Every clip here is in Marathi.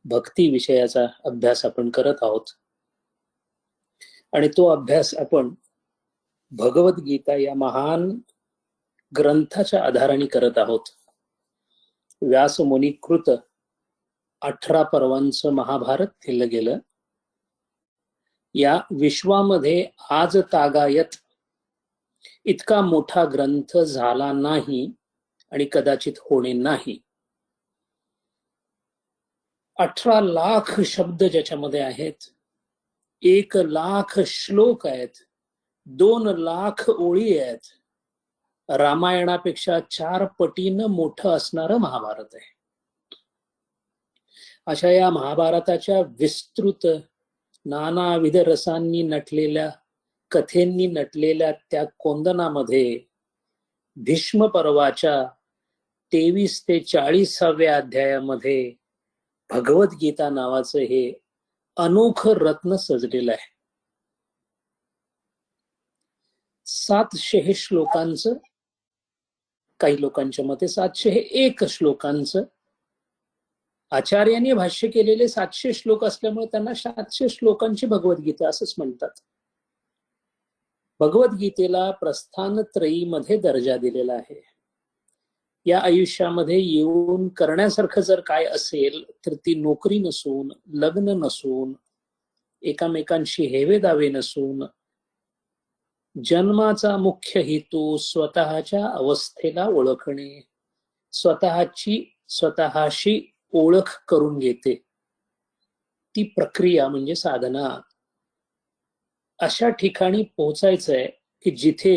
भक्ती विषयाचा अभ्यास आपण करत आहोत आणि तो अभ्यास आपण भगवद्गीता या महान ग्रंथाच्या आधाराने करत आहोत. व्यास मुनिकृत 18 पर्वांचं महाभारत केलं गेलं. या विश्वामध्ये आज तागायत इतका मोठा ग्रंथ झाला नाही आणि कदाचित होणे नाही. 18 लाख शब्द ज्याच्यामध्ये आहेत, 1 लाख श्लोक आहेत, 2 लाख ओळी आहेत. रामायणापेक्षा 4 पटीनं मोठं असणारं महाभारत आहे. अशा या महाभारताच्या विस्तृत नानाविध रसांनी नटलेल्या, कथेंनी नटलेल्या त्या कोंदणामध्ये भीष्म पर्वाच्या 23 ते 40व्या अध्यायामध्ये भगवद्गीता नावाचं हे अनोखं रत्न सजलेलं आहे. 700 श्लोकांचं, काही लोकांच्या मते 701 श्लोकांचं. आचार्यांनी भाष्य केलेले 700 श्लोक असल्यामुळे त्यांना 700 श्लोकांची भगवद्गीता असंच म्हणतात. भगवद्गीतेला प्रस्थानत्रयीमध्ये दर्जा दिलेला आहे. या आयुष्यामध्ये येऊन करण्यासारखं जर काय असेल तर ती नोकरी नसून, लग्न नसून, एकामेकांशी हेवे दावे नसून, जन्माचा मुख्य हेतू स्वतःच्या अवस्थेला ओळखणे, स्वतःशी ओळख करून घेते. ती प्रक्रिया म्हणजे साधना. अशा ठिकाणी पोहोचायचंय की जिथे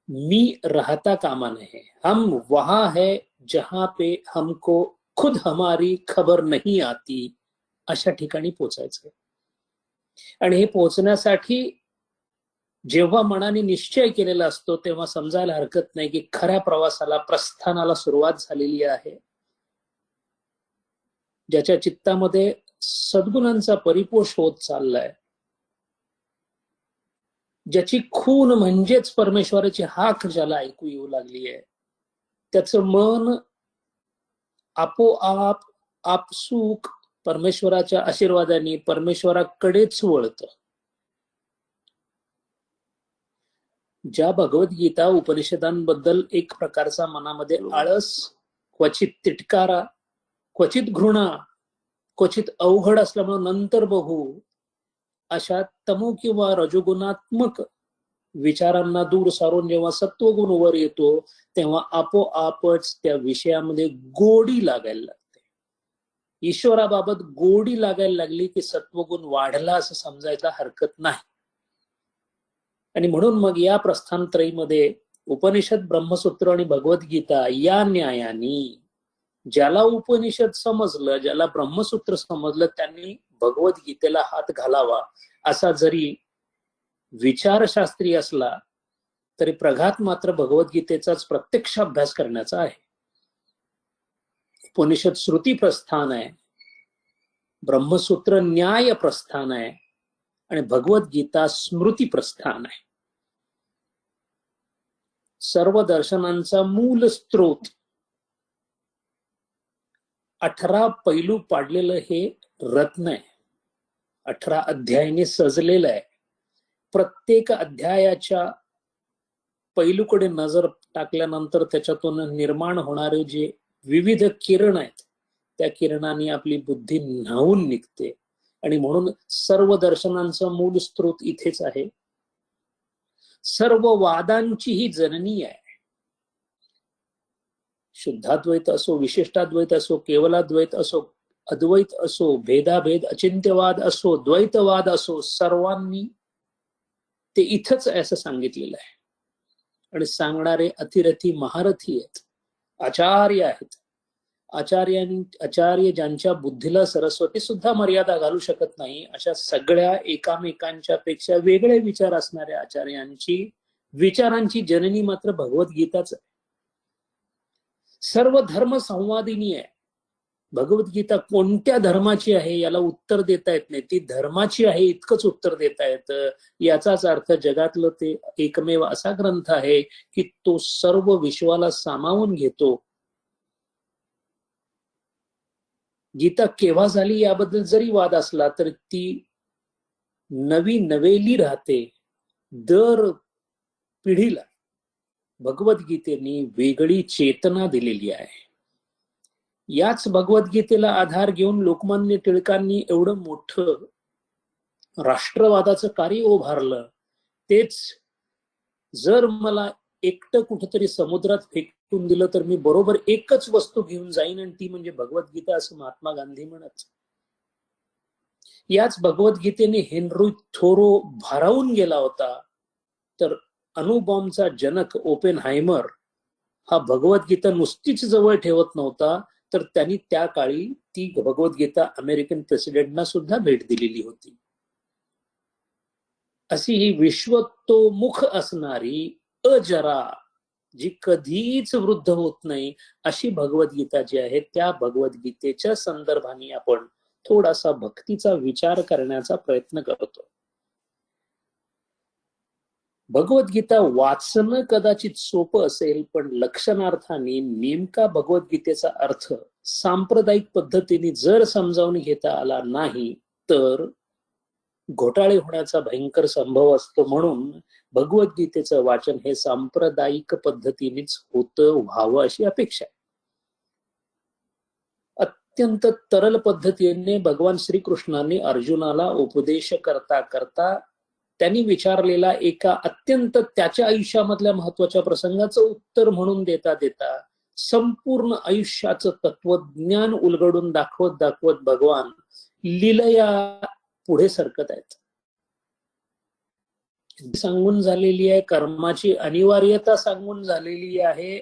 मी राहता कामा नये. हम वहां है जहां पे हमको खुद हमारी खबर नहीं आती. अशा ठिकाणी पोहोचायचंय. आणि हे पोहोचण्यासाठी जेव्हा मनाने निश्चय केलेला असतो तेव्हा समजायला हरकत नाही की खऱ्या प्रवासाला, प्रस्थानाला सुरुवात झालेली आहे. ज्याच्या चित्तामध्ये सद्गुणांचा परिपोष होत चाललाय, ज्याची खून म्हणजेच परमेश्वराची हाक ज्याला ऐकू येऊ लागली आहे, त्याचं मन आपोआप आपसूक परमेश्वराच्या आशीर्वादाने परमेश्वराकडेच वळतं. ज्या भगवद्गीता उपनिषदांबद्दल एक प्रकारचा मनामध्ये आळस, क्वचित तिटकारा, क्वचित घृणा, क्वचित अवघड असल्यामुळे नंतर बघू, अशा तमो किंवा रजोगुणात्मक विचारांना दूर सारून जेव्हा सत्वगुण वर येतो तेव्हा आपोआपच त्या विषयामध्ये गोडी लागायला लागते. ईश्वराबाबत गोडी लागायला लागली की सत्वगुण वाढला असं समजायला हरकत नाही. आणि म्हणून मग या प्रस्थानत्रयीमध्ये उपनिषद, ब्रह्मसूत्र आणि भगवद्गीता या न्यायानी ज्याला उपनिषद समजलं, ज्याला ब्रह्मसूत्र समजलं, त्यांनी भगवद्गीतेला हात घालावा. असा जरी विचारशास्त्री असला तरी प्रघात मात्र भगवद्गीतेचाच प्रत्यक्ष अभ्यास करण्याचा आहे. उपनिषद श्रुती प्रस्थान आहे, ब्रह्मसूत्र न्याय प्रस्थान आहे आणि भगवद्गीता स्मृती प्रस्थान आहे. सर्व दर्शनांचा मूल स्त्रोत 18 पैलू पाडलेलं हे रत्न आहे. 18 अध्यायाने सजलेलं आहे. प्रत्येक अध्यायाच्या पैलूकडे नजर टाकल्यानंतर त्याच्यातून निर्माण होणारे जे विविध किरण आहेत, त्या किरणांनी आपली बुद्धी न्हावून निघते. आणि म्हणून सर्व दर्शनांचा मूल स्त्रोत इथेच आहे. सर्व वादांची ही जननी आहे. शुद्धाद्वैत असो, विशिष्टाद्वैत असो, केवलाद्वैत असो, अद्वैत असो, भेदाभेद, अचिंत्यवाद असो, द्वैतवाद असो, सर्वांनी ते इथंच असं सांगितलेलं आहे. आणि सांगणारे अतिरथी महारथी आहेत, आचार्य आहेत. आचार्य ज्यांच्या बुद्धीला सरस्वती सुद्धा मर्यादा घालू शकत नाही, अशा सगळ्या एकामेकांच्या पेक्षा वेगळे विचार असणाऱ्या आचार्यांची विचारांची जननी मात्र भगवद्गीताच आहे. सर्व धर्म संवादिनी आहे. भगवद्गीता कोणत्या धर्माची आहे याला उत्तर देता येत नाही, ती धर्माची आहे इतकंच उत्तर देता येतं. याचाच अर्थ जगातलं ते एकमेव असा ग्रंथ आहे की तो सर्व विश्वाला सामावून घेतो. गीता केव्हा झाली याबद्दल जरी वाद असला तर ती नवेली राहते. दर पिढीला भगवद्गीतेने वेगळी चेतना दिलेली आहे. याच भगवद्गीतेला आधार घेऊन लोकमान्य टिळकांनी एवढं मोठं राष्ट्रवादाचं कार्य उभारलं. तेच जर मला एकटं कुठेतरी समुद्रात फेकून दिलं तर मी बरोबर एकच वस्तू घेऊन जाईन आणि ती म्हणजे भगवद्गीता, असं महात्मा गांधी म्हणत. याच भगवद्गीतेने हेनरी थोरो भारावून गेला होता, तर अणुबॉम्बचा जनक ओपेनहायमर हा भगवद्गीता नुसतीच जवळ ठेवत नव्हता, तर त्यांनी त्या काळी ती भगवद्गीता अमेरिकन प्रेसिडेंटना सुद्धा भेट दिलेली होती. अशी ही विश्वतोमुख असणारी, अजरा, जी कधीच वृद्ध होत नाही, अशी भगवद्गीता जी आहे, त्या भगवद्गीतेच्या संदर्भाने आपण थोडासा भक्तीचा विचार करण्याचा प्रयत्न करतो. भगवद्गीता वाचणं कदाचित सोपं असेल, पण लक्षणार्थाने नेमका भगवद्गीतेचा अर्थ सांप्रदायिक पद्धतीने जर समजावून घेता आला नाही तर घोटाळे होण्याचा भयंकर संभव असतो. म्हणून भगवद्गीतेचं वाचन हे सांप्रदायिक पद्धतीनेच होतं, व्हावं अशी अपेक्षा आहे. अत्यंत तरल पद्धतीने भगवान श्रीकृष्णाने अर्जुनाला उपदेश करता करता त्यांनी विचारलेला एका अत्यंत त्याच्या आयुष्यामधल्या महत्वाच्या प्रसंगाचं उत्तर म्हणून देता देता संपूर्ण आयुष्याचं तत्वज्ञान उलगडून दाखवत दाखवत भगवान लीलया पुढे सरकत आहेत. सांगून झालेली आहे, कर्माची अनिवार्यता सांगून झालेली आहे,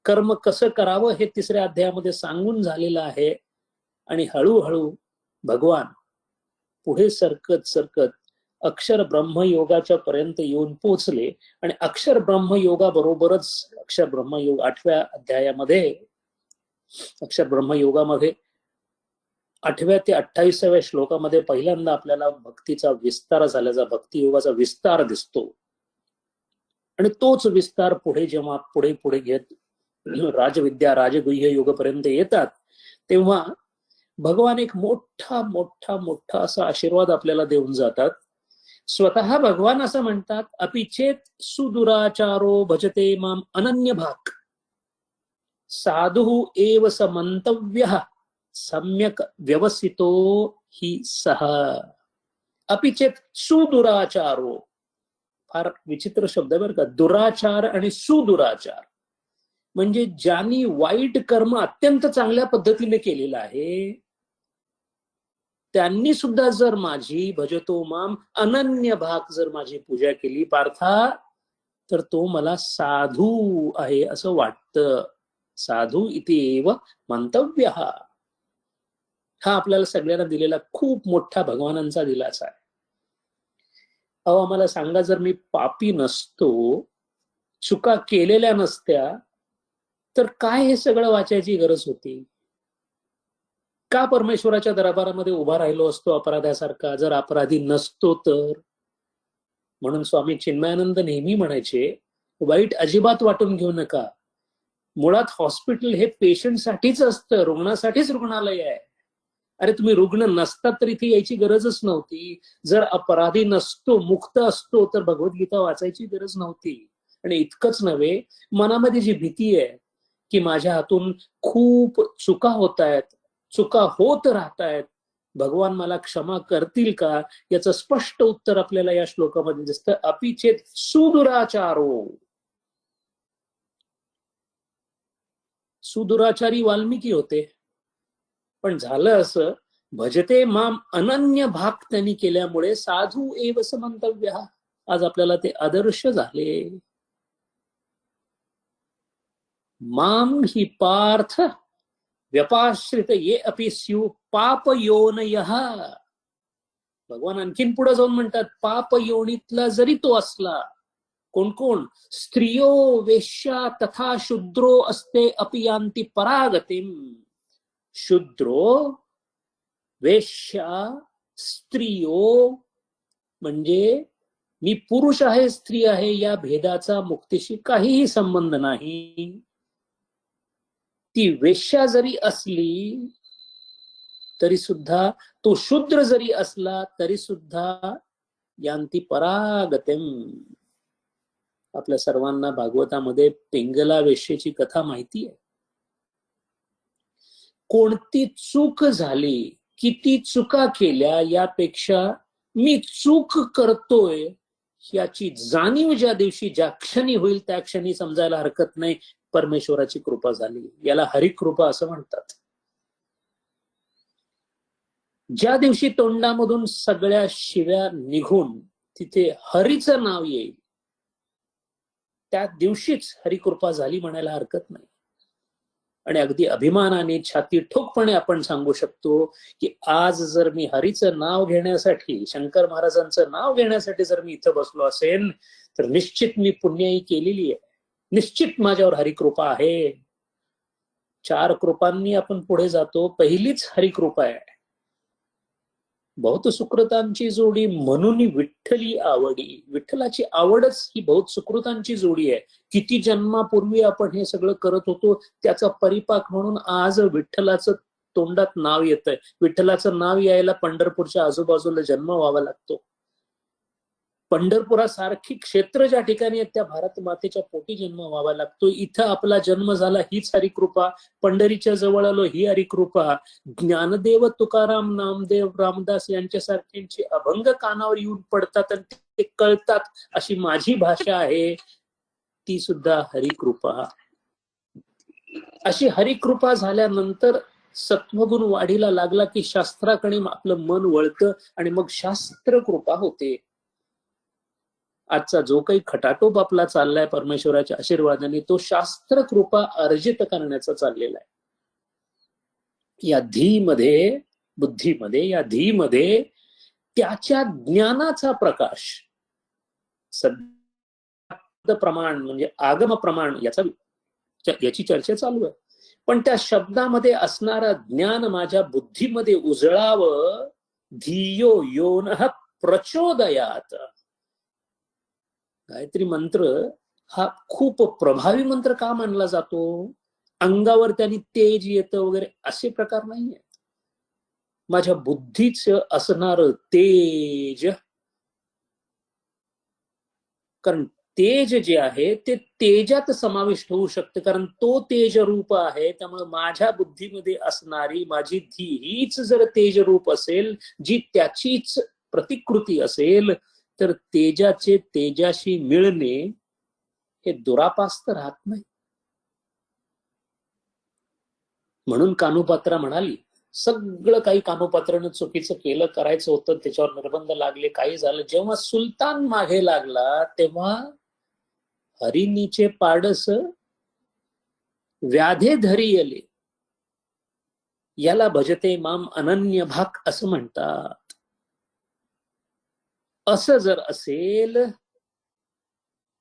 कर्म कसं करावं हे 3ऱ्या अध्यायामध्ये सांगून झालेलं आहे. आणि हळूहळू भगवान पुढे सरकत सरकत अक्षर ब्रह्मयोगाच्या पर्यंत येऊन पोहोचले. आणि अक्षर ब्रह्मयोगाबरोबरच अक्षर ब्रह्मयोग 8व्या अध्यायामध्ये, अक्षर ब्रह्मयोगामध्ये 8व्या ते 28व्या श्लोकामध्ये पहिल्यांदा आपल्याला भक्तीचा विस्तार झाल्याचा, भक्तियोगाचा विस्तार दिसतो. आणि तोच विस्तार पुढे जेव्हा पुढे पुढे घेत राजविद्या राजगुह्य योगापर्यंत येतात, तेव्हा भगवान एक मोठा मोठा मोठा असा आशीर्वाद आपल्याला देऊन जातात. स्वतः भगवान असं म्हणतात, अपिचेत सुदुराचारो भजते माम अनन्य भाग साधु एव स मंतव्यः सम्यक व्यवसितो ही सह. अपिचेत सुदुराचारो, फार विचित्र शब्द बरं का. दुराचार आणि सुदुराचार म्हणजे ज्यांनी वाईट कर्म अत्यंत चांगल्या पद्धतीने केलेलं आहे, त्यांनी सुद्धा जर माझी भजतो माम अनन्य भाग जर माझी पूजा केली पार्था, तर तो मला साधू आहे असं वाटतं. साधू इति एव मंतव्य. हा आपल्याला सगळ्यांना दिलेला खूप मोठा भगवानांचा दिलासा आहे. अहो आम्हाला सांगा, जर मी पापी नसतो, चुका केलेल्या नसत्या, तर काय हे सगळं वाचायची गरज होती? का परमेश्वराच्या दरबारामध्ये उभा राहिलो असतो अपराध्यासारखा, जर अपराधी नसतो तर? म्हणून स्वामी चिन्मयानंद नेहमी म्हणायचे, वाईट अजिबात वाटून घेऊ नका. मुळात हॉस्पिटल हे पेशंटसाठीच असतं, रुग्णासाठीच रुग्णालय आहे. अरे तुम्ही रुग्ण नसतात तर इथे यायची गरजच नव्हती. जर अपराधी नसतो, मुक्त असतो, तर भगवद्गीता वाचायची गरज नव्हती. आणि इतकंच नव्हे, मनामध्ये जी भीती आहे की माझ्या हातून खूप चुका होत आहेत, चुका होत राहतायत, भगवान मला क्षमा करतील का, याचं स्पष्ट उत्तर आपल्याला या श्लोकामध्ये दिसतं. अपिचेत सुदुराचारो. सुदुराचारी वाल्मिकी होते, पण झालं असं, भजते माम अनन्य भाग त्यांनी केल्यामुळे साधू एव स मंतव्य, आज आपल्याला ते आदर्श झाले. माम ही पार्थ व्यपाश्रित ये अपि स्यु पाप योनयः. भगवान आणखीन पुढे जाऊन म्हणतात, पाप योनीतला जरी तो असला, कोण कोण? स्त्रियो वेश्या तथा शूद्रो असते अपियांती परागतिम. शूद्रो, वेश्या, स्त्रियो म्हणजे मी पुरुष आहे स्त्री आहे या भेदाचा मुक्तीशी काहीही संबंध नाही. ती वेश्या जरी असली तरी सुद्धा तो शूद्र जरी असला तरी सुद्धा यांती परागतिम. आपल्या सर्वांना भागवतामध्ये पिंगला वेश्येची कथा माहिती आहे. कोणती चूक झाली, किती चुका केल्या, यापेक्षा मी चूक करतोय याची जाणीव ज्या दिवशी ज्या क्षणी होईल त्या क्षणी समजायला हरकत नाही परमेश्वराची कृपा झाली. याला हरिकृपा असं म्हणतात. ज्या दिवशी तोंडामधून सगळ्या शिव्या निघून तिथे हरीचं नाव येईल त्या दिवशीच हरिकृपा झाली म्हणायला हरकत नाही. आणि अगदी अभिमानाने छाती ठोकपणे आपण सांगू शकतो की आज जर मी हरीचं नाव घेण्यासाठी, शंकर महाराजांचं नाव घेण्यासाठी जर मी इथं बसलो असेल तर निश्चित मी पुण्याई केलेली आहे. निश्चित माझ्यावर हरिकृपा आहे. 4 कृपांनी आपण पुढे जातो. पहिलीच हरिकृपा आहे. बहुत सुकृतांची जोडी म्हणून विठ्ठली आवडी. विठ्ठलाची आवडच ही बहुत सुकृतांची जोडी आहे. किती जन्मापूर्वी आपण हे सगळं करत होतो त्याचा परिपाक म्हणून आज विठ्ठलाचं तोंडात नाव येतंय. विठ्ठलाचं नाव यायला पंढरपूरच्या आजूबाजूला जन्म व्हावा लागतो. पंढरपुरासारखी क्षेत्र ज्या ठिकाणी आहेत त्या भारत मातेच्या पोटी जन्म व्हावा लागतो. इथं आपला जन्म झाला हीच हरिकृपा. पंढरीच्या जवळ आलो ही हरिकृपा. ज्ञानदेव, तुकाराम, नामदेव, रामदास यांच्यासारख्यांची अभंग कानावर येऊन पडतात आणि ते कळतात अशी माझी भाषा आहे, ती सुद्धा हरिकृपा. अशी हरिकृपा झाल्यानंतर सत्वगुण वाढीला लागला की शास्त्राकडे आपलं मन वळतं आणि मग शास्त्र कृपा होते. आजचा जो काही खटाटोप आपला चाललाय परमेश्वराच्या आशीर्वादाने तो शास्त्र कृपा अर्जित करण्याचा चाललेला आहे. या धीमध्ये, बुद्धीमध्ये, या धीमध्ये त्याच्या ज्ञानाचा प्रकाश, शब्द प्रमाण म्हणजे आगम प्रमाण याची चर्चा चालू आहे. पण त्या शब्दामध्ये असणारं ज्ञान माझ्या बुद्धीमध्ये उजळावं. धियो योनः प्रचोदयात. गायत्री मंत्र हा खूप प्रभावी मंत्र का मानला जातो? अंगावर त्यांनी तेज येतं वगैरे असे प्रकार नाही आहेत. माझ्या बुद्धीच असणार तेज, कारण तेज जे आहे ते तेजात समाविष्ट होऊ शकतं, कारण तो तेज रूप आहे. त्यामुळे माझ्या बुद्धीमध्ये असणारी माझी धी हीच जर तेज रूप असेल, जी त्याचीच प्रतिकृती असेल, तर तेजाचे तेजाशी मिळणे हे दुरापास्त राहत नाही. म्हणून कानोपात्रा म्हणाली, सगळं काही कानोपात्रानं चुकीचं केलं, करायचं होतं, त्याच्यावर निर्बंध लागले, काही झालं. जेव्हा सुलतान मागे लागला तेव्हा हरिणीचे पाडस व्याधे धरी येले, याला भजते माम अनन्य भाग असं म्हणतात. असं जर असेल,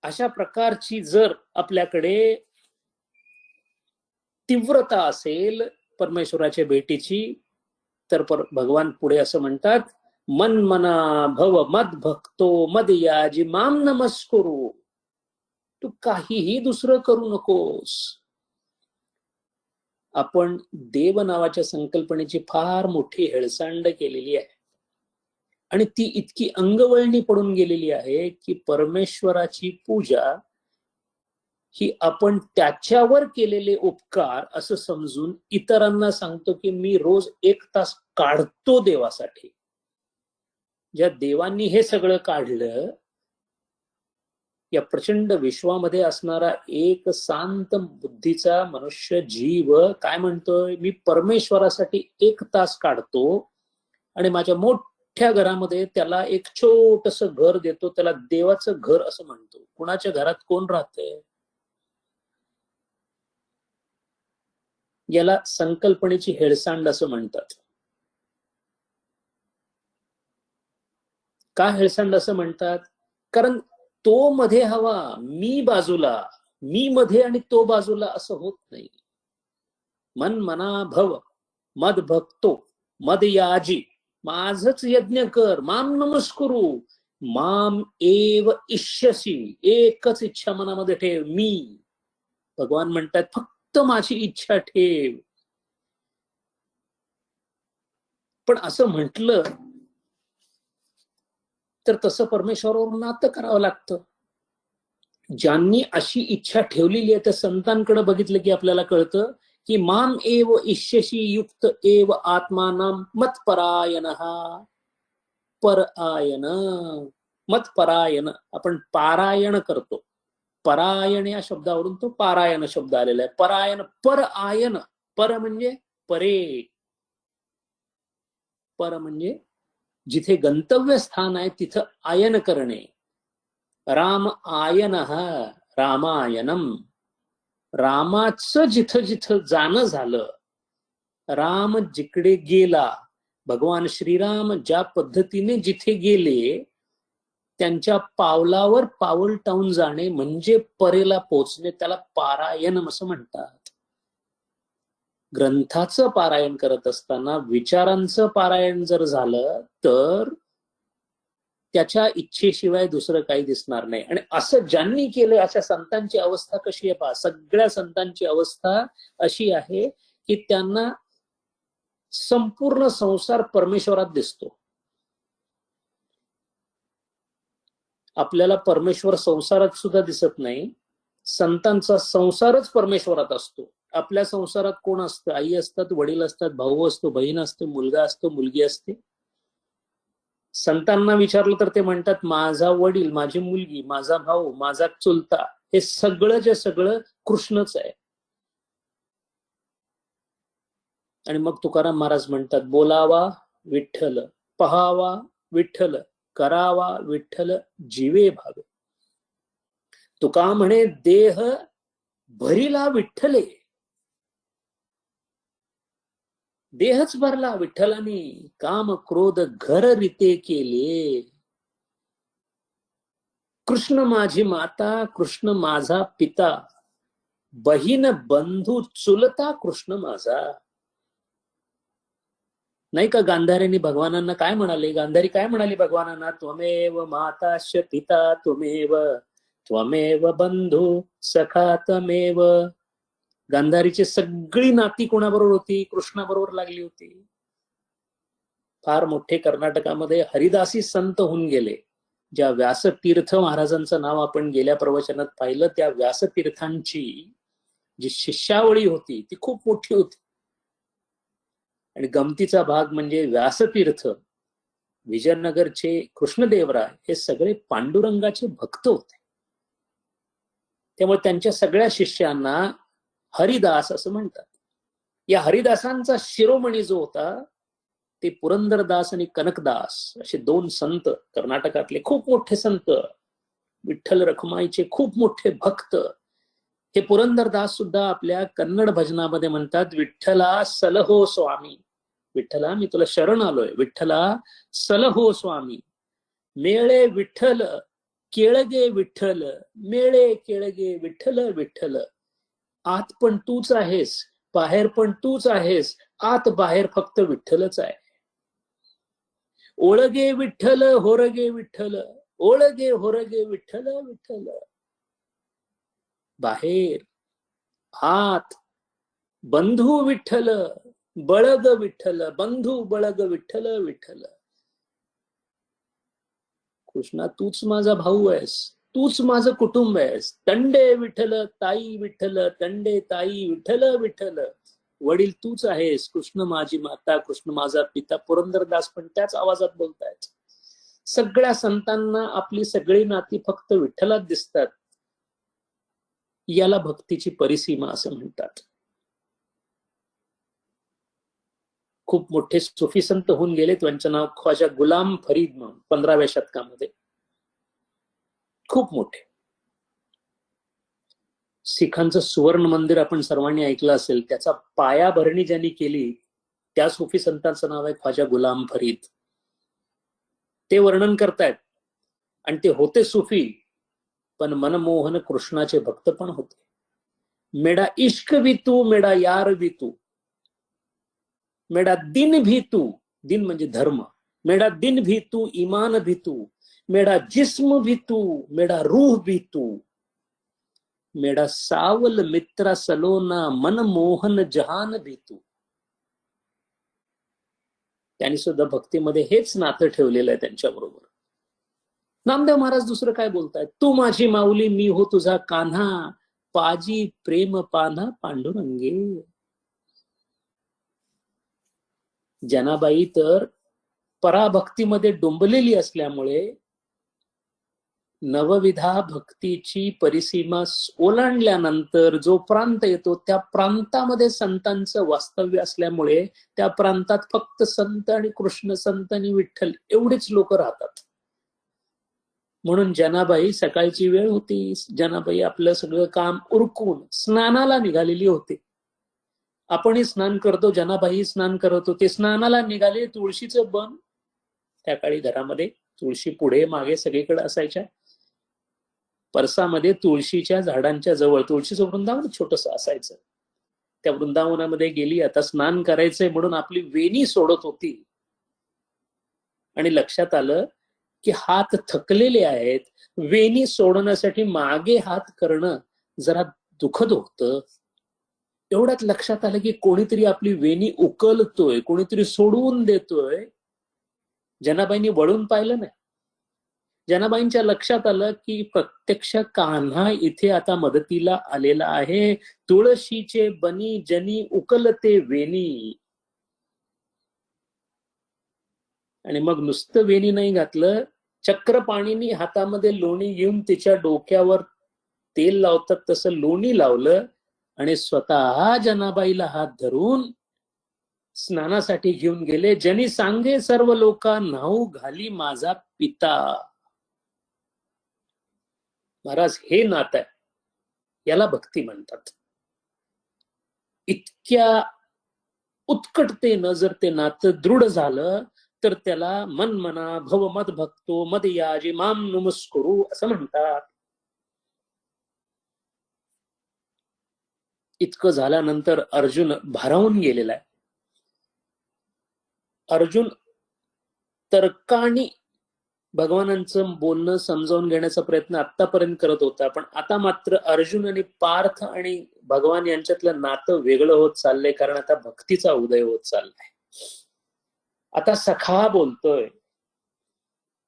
अशा प्रकारची जर आपल्याकडे तीव्रता असेल परमेश्वराच्या भेटीची, तर भगवान पुढे असं म्हणतात, मन मना भव मद भक्तो मद याजी माम नमस्कुरू. तू काहीही दुसरं करू नकोस. आपण देव नावाच्या संकल्पनेची फार मोठी हेळसांड केलेली आहे आणि ती इतकी अंगवळणी पडून गेलेली आहे की परमेश्वराची पूजा ही आपण त्याच्यावर केलेले उपकार असं समजून इतरांना सांगतो की मी रोज 1 तास काढतो देवासाठी. ज्या देवांनी हे सगळं काढलं, या प्रचंड विश्वामध्ये असणारा एक शांत बुद्धीचा मनुष्य जीव काय म्हणतोय, मी परमेश्वरासाठी 1 तास काढतो आणि माझ्या मोठ्या घरामध्ये त्याला एक छोटस घर देतो, त्याला देवाचं घर असं म्हणतो. कुणाच्या घरात कोण राहतंय? याला संकल्पनेची हेळसांड असं म्हणतात. का हेळसांड असं म्हणतात? कारण तो मध्ये हवा, मी बाजूला, मी मध्ये आणि तो बाजूला असं होत नाही. मन मना भव मद भक्तो मद याजी, माझच यज्ञ कर, माम नमस्कुरू, माम एव इष्यसी, एकच इच्छा मनामध्ये ठेव, मी. भगवान म्हणतात फक्त माझी इच्छा ठेव. पण असं म्हटलं तर तसं परमेश्वरावर नातं करावं लागतं. ज्यांनी अशी इच्छा ठेवलेली आहे त्या संतांकडे बघितलं की आपल्याला कळतं की माम एव इष्यशी युक्त एव आत्मानम मतपरायण. परायण, मतपरायण. आपण पारायण करतो, परायण या शब्दावरून तो पारायण शब्द आलेला आहे. परायण, परायण. पर म्हणजे परे, पर म्हणजे जिथे गंतव्य स्थान आहे तिथं आयन करणे. राम आयन, रामायणम. रामाचं जिथं जिथं जाणं झालं, राम जिकडे गेला, भगवान श्रीराम ज्या पद्धतीने जिथे गेले त्यांच्या पावलावर पाऊल टाकून जाणे म्हणजे परेला पोचणे. त्याला पारायण असं म्हणतात. ग्रंथाचं पारायण करत असताना विचारांचं पारायण जर झालं तर त्याच्या इच्छेशिवाय दुसरं काही दिसणार नाही. आणि असं ज्यांनी केलं अशा संतांची अवस्था कशी आहे पहा. सगळ्या संतांची अवस्था अशी आहे की त्यांना संपूर्ण संसार परमेश्वरात दिसतो. आपल्याला परमेश्वर संसारात सुद्धा दिसत नाही. संतांचा संसारच परमेश्वरात असतो. आपल्या संसारात कोण असतं? आई असतात, वडील असतात, भाऊ असतो, बहीण असते, मुलगा असतो, मुलगी असते. संतांना विचारलं तर ते म्हणतात माझा वडील, माझी मुलगी, माझा भाऊ, माझा चुलता, हे सगळं जे सगळं कृष्णच आहे. आणि मग तुकाराम महाराज म्हणतात बोलावा विठ्ठल, पहावा विठ्ठल, करावा विठ्ठल, जीवे भावे. तुका म्हणे देह भरिला विठ्ठले. देहच भरला विठ्ठलानी, काम क्रोध घर रीते केले. कृष्ण माझी माता, कृष्ण माझा पिता, बहीण बंधू चुलता कृष्ण माझा. नाही का गांधारीने भगवानांना काय म्हणाले? गांधारी काय म्हणाली भगवानांना? त्वमेव माताश्च पिता त्वमेव, त्वमेव बंधू सखा त्वमेव. गांधारीची सगळी नाती कोणाबरोबर होती? कृष्णाबरोबर लागली होती. फार मोठे कर्नाटकामध्ये हरिदासी संत होऊन गेले. ज्या व्यासतीर्थ महाराजांचं नाव आपण गेल्या प्रवचनात पाहिलं, त्या व्यासतीर्थांची जी शिष्यावळी होती ती खूप मोठी होती. आणि गमतीचा भाग म्हणजे व्यासतीर्थ, विजयनगरचे कृष्णदेवराय हे सगळे पांडुरंगाचे भक्त होते. त्यामुळे त्यांच्या सगळ्या शिष्यांना हरिदास असं म्हणतात. या हरिदासांचा शिरोमणी जो होता ते पुरंदरदास आणि कनकदास असे दोन संत, कर्नाटकातले खूप मोठे संत, विठ्ठल रखुमाईचे खूप मोठे भक्त. हे पुरंदरदास सुद्धा आपल्या कन्नड भजनामध्ये म्हणतात विठ्ठला सलहो स्वामी. विठ्ठला मी तुला शरण आलोय, विठ्ठला सलहो स्वामी. मेळे विठ्ठल केळगे विठ्ठल, मेळे केळगे विठ्ठल विठ्ठल. आत पण तूच आहेस, बाहेर पण तूच आहेस, आत बाहेर फक्त विठ्ठलच आहे. ओळगे विठ्ठल होरगे विठ्ठल, ओळगे होरगे विठ्ठल विठ्ठल. बाहेर आत बंधू विठ्ठल, बळग विठ्ठल, बंधू बळग विठ्ठल विठ्ठल. कृष्णा तूच माझा भाऊ आहेस, तूच माझं कुटुंब आहेस. तंडे विठ्ठल ताई विठ्ठल, तंडे ताई विठ्ठल विठ्ठल. वडील तूच आहेस, कृष्ण माझी माता, कृष्ण माझा पिता. पुरंदरदास पण त्याच आवाजात बोलतायत. सगळ्या संतांना आपली सगळी नाती फक्त विठ्ठलात दिसतात. याला भक्तीची परिसीमा असं म्हणतात. खूप मोठे सुफी संत होऊन गेले. त्यांचं नाव ख्वाजा गुलाम फरीद म्हणून 15व्या शतकामध्ये. खूप मोठे. सिखांचं सुवर्ण मंदिर आपण सर्वांनी ऐकलं असेल. त्याचा पायाभरणी ज्यांनी केली त्या सुफी संतांचं नाव आहे ख्वाजा गुलाम फरीद. ते वर्णन करतायत. आणि ते होते सुफी पण मनमोहन कृष्णाचे भक्त पण होते. मेरा इश्क भी तू, मेरा यार भी तू, मेरा दिन भी तू, दिन म्हणजे धर्म, मेरा दिन भी तू, ईमान भी तू, मेरा जिस्म भी तू, मेरा रूह भी तू, मेरा सावल मित्रा सलोना मनमोहन जहान भी तू. त्यांनी सुद्धा भक्तीमध्ये हेच नातं ठेवलेलं आहे त्यांच्याबरोबर. नामदेव महाराज दुसरं काय बोलतायत? तू माझी माऊली, मी हो तुझा कान्हा, पाजी प्रेम पान्हा पांडुरंगे. जनाबाई तर पराभक्तीमध्ये डुंबलेली असल्यामुळे नवविधा भक्तीची परिसीमा ओलांडल्यानंतर जो प्रांत येतो त्या प्रांतामध्ये संतांचं वास्तव्य असल्यामुळे त्या प्रांतात फक्त संत आणि कृष्ण, संत आणि विठ्ठल एवढेच लोक राहतात. म्हणून जनाबाई, सकाळची वेळ होती, जनाबाई आपलं सगळं काम उरकून स्नानाला निघालेली होती. आपणही स्नान करतो, जनाबाई स्नान करत होते. स्नानाला निघाले. तुळशीचं बन त्या काळी घरामध्ये तुळशी पुढे मागे सगळीकडे असायच्या. परसामध्ये तुळशीच्या झाडांच्या जवळ तुळशीचं वृंदावन छोटस असायचं. त्या वृंदावनामध्ये गेली. आता स्नान करायचंय म्हणून आपली वेणी सोडत होती आणि लक्षात आलं की हात थकलेले आहेत. वेणी सोडण्यासाठी मागे हात करणं जरा दुःखद होतं. एवढ्यात लक्षात आलं की कोणीतरी आपली वेणी उकलतोय, कोणीतरी सोडवून देतोय. जनाबाईंनी वळून पाहिलं नाही. जनाबाईंच्या लक्षात आलं की प्रत्यक्ष कान्हा इथे आता मदतीला आलेला आहे. तुळशीचे बनी जनी उकलते वेणी. आणि मग नुसतं वेणी नाही घातलं, चक्रपाणीनी हातामध्ये लोणी घेऊन तिच्या डोक्यावर तेल लावतात तसं लोणी लावलं आणि स्वतः जनाबाईला हात धरून स्नानासाठी घेऊन गेले. जनी सांगे सर्व लोका, न्हाऊ घाली माझा पिता. महाराज, हे नातं आहे, याला भक्ती म्हणतात. इतक्या उत्कटतेनं जर ते नातं दृढ झालं तर त्याला मन मना भव मद भक्तो मद याजी माम नमस्करू असं म्हणतात. इतकं झाल्यानंतर अर्जुन भारावून गेलेला आहे. अर्जुन तर्काने भगवानांचं बोलणं समजावून घेण्याचा प्रयत्न आतापर्यंत करत होता, पण आता मात्र अर्जुन आणि पार्थ आणि भगवान यांच्यातलं नातं वेगळं होत चाललंय, कारण आता भक्तीचा उदय होत चाललाय. आता सखा बोलतोय.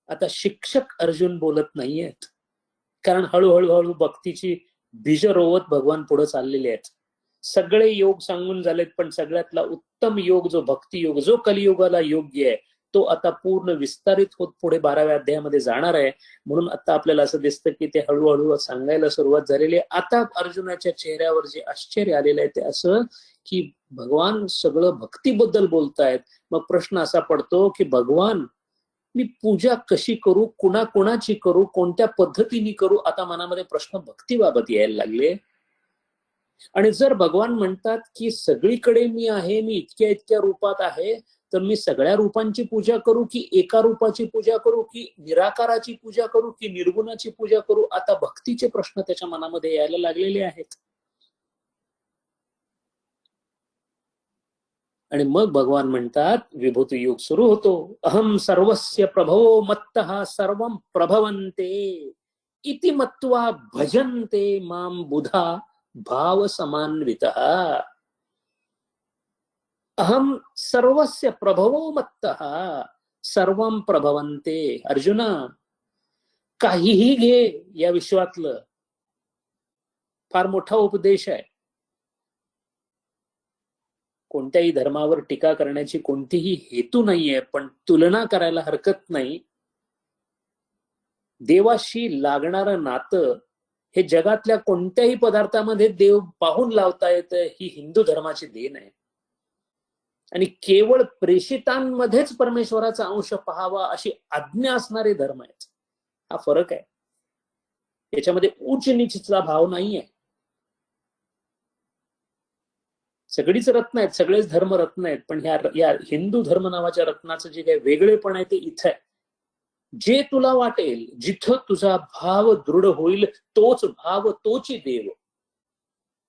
आता शिक्षक अर्जुन बोलत नाहीयेत, कारण हळूहळू भक्तीची बीज रोवत भगवान पुढे चाललेले आहेत. सगळे योग सांगून झालेत, पण सगळ्यातला उत्तम योग जो भक्ती योग, जो कलियुगाला योग्य आहे, तो आता पूर्ण विस्तारित होत पुढे 12व्या अध्यायामध्ये जाणार आहे. म्हणून आता आपल्याला असं दिसतं की ते हळूहळू सांगायला सुरुवात झालेली आहे. आता अर्जुनाच्या चेहऱ्यावर जे आश्चर्य आलेलं आहे ते असं की भगवान सगळं भक्तीबद्दल बोलतायत. मग प्रश्न असा पडतो की भगवान, मी पूजा कशी करू, कुणाकुणाची करू, कोणत्या पद्धतीने करू? आता मनामध्ये प्रश्न भक्तीबाबत यायला लागले. आणि जर भगवान म्हणतात की सगळीकडे मी आहे, मी इतक्या इतक्या रूपात आहे, तर मी सगळ्या रूपांची पूजा करू की एका रूपाची पूजा करू की निराकाराची पूजा करू की निर्गुणाची पूजा करू? आता भक्तीचे प्रश्न त्याच्या मनामध्ये यायला लागलेले आहेत. आणि मग भगवान म्हणतात, विभूती योग सुरू होतो. अहम सर्वस्य प्रभवो मत्तः सर्वं प्रभवन्ते इति मत्वा भजन्ते माम बुधा भाव समान्वितः. अहम सर्वस्य प्रभवो मत्तः सर्वं प्रभवन्ते. अर्जुना, काहीही घे या विश्वातलं, फार मोठा उपदेश आहे. कोणत्याही धर्मावर टीका करण्याची कोणतीही हेतू नाहीये, पण तुलना करायला हरकत नाही. देवाशी लागणारं नातं हे जगातल्या कोणत्याही पदार्थामध्ये देव पाहून लावता येतं, ही हिंदू धर्माची देण आहे. आणि केवळ प्रेषितांमध्येच परमेश्वराचा अंश पाहावा अशी आज्ञा असणारे धर्म आहेत. हा फरक आहे. याच्यामध्ये उच्च नीचचा भाव नाहीये. सगळीच रत्न आहेत, सगळेच धर्म रत्न आहेत, पण या हिंदू धर्म नावाच्या रत्नाचं जे काही वेगळेपण आहे ते इथं आहे. जे तुला वाटेल, जिथं तुझा भाव दृढ होईल, तोच भाव तोची देव.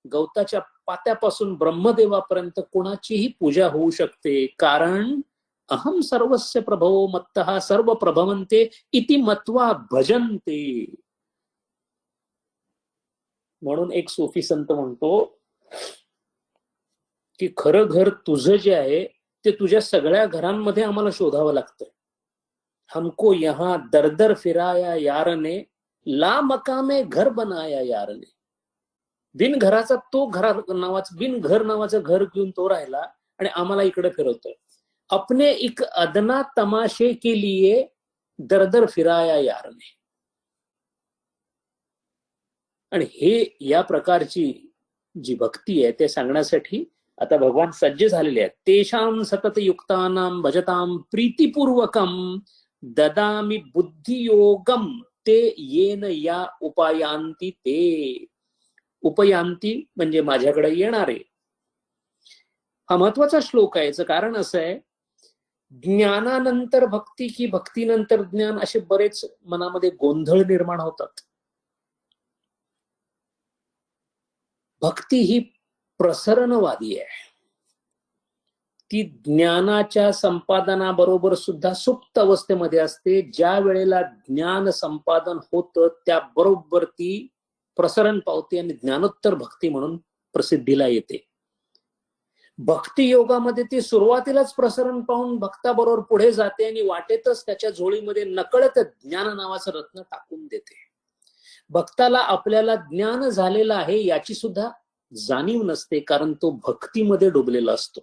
गवताच्या पात्यापासून ब्रह्मदेवापर्यंत कोणाचीही पूजा होऊ शकते, कारण अहम सर्वस्य प्रभवो मत्तः सर्व प्रभवन्ते इति मत्वा भजन्ते. म्हणून एक सूफी संत म्हणतो की खरं घर तुझं जे आहे ते तुझ्या सगळ्या घरांमध्ये आम्हाला शोधावं लागतंय. हमको यहां दर दर फिराया यार ने, ला मकामे घर बनाया यार ने. बिन घराचा तो बिन घर नावाचं घर घेऊन तो राहिला आणि आम्हाला इकडे फिरवतोय. अपने एक अदना तमाशे के लिए दर दर फिराया यार ने. आणि हे या प्रकारची जी भक्ती आहे ते सांगण्यासाठी आता भगवान सज्ज झालेले आहेत. तेषां सतत युक्तानां भजतां प्रीतिपूर्वकम ददामी बुद्धियोगम ते येन या उपायांती ते. उपयांती म्हणजे माझ्याकडे येणारे. हा महत्वाचा श्लोक आहे. याचं कारण असं आहे, ज्ञानानंतर भक्ती की भक्तीनंतर ज्ञान असे बरेच मनामध्ये गोंधळ निर्माण होतात. भक्ती ही प्रसरणवादी आहे. ती ज्ञानाच्या संपादनाबरोबर सुद्धा सुप्त अवस्थेमध्ये असते. ज्या वेळेला ज्ञान संपादन होतं त्याबरोबर ती प्रसरण पावते आणि ज्ञानोत्तर भक्ती म्हणून प्रसिद्धीला येते. भक्ती योगामध्ये ती सुरुवातीलाच प्रसरण पाहून भक्ताबरोबर पुढे जाते आणि वाटेतच त्याच्या झोळीमध्ये नकळत ज्ञान नावाचं रत्न टाकून देते. भक्ताला आपल्याला ज्ञान झालेलं आहे याची सुद्धा जाणीव नसते, कारण तो भक्तीमध्ये डुबलेला असतो.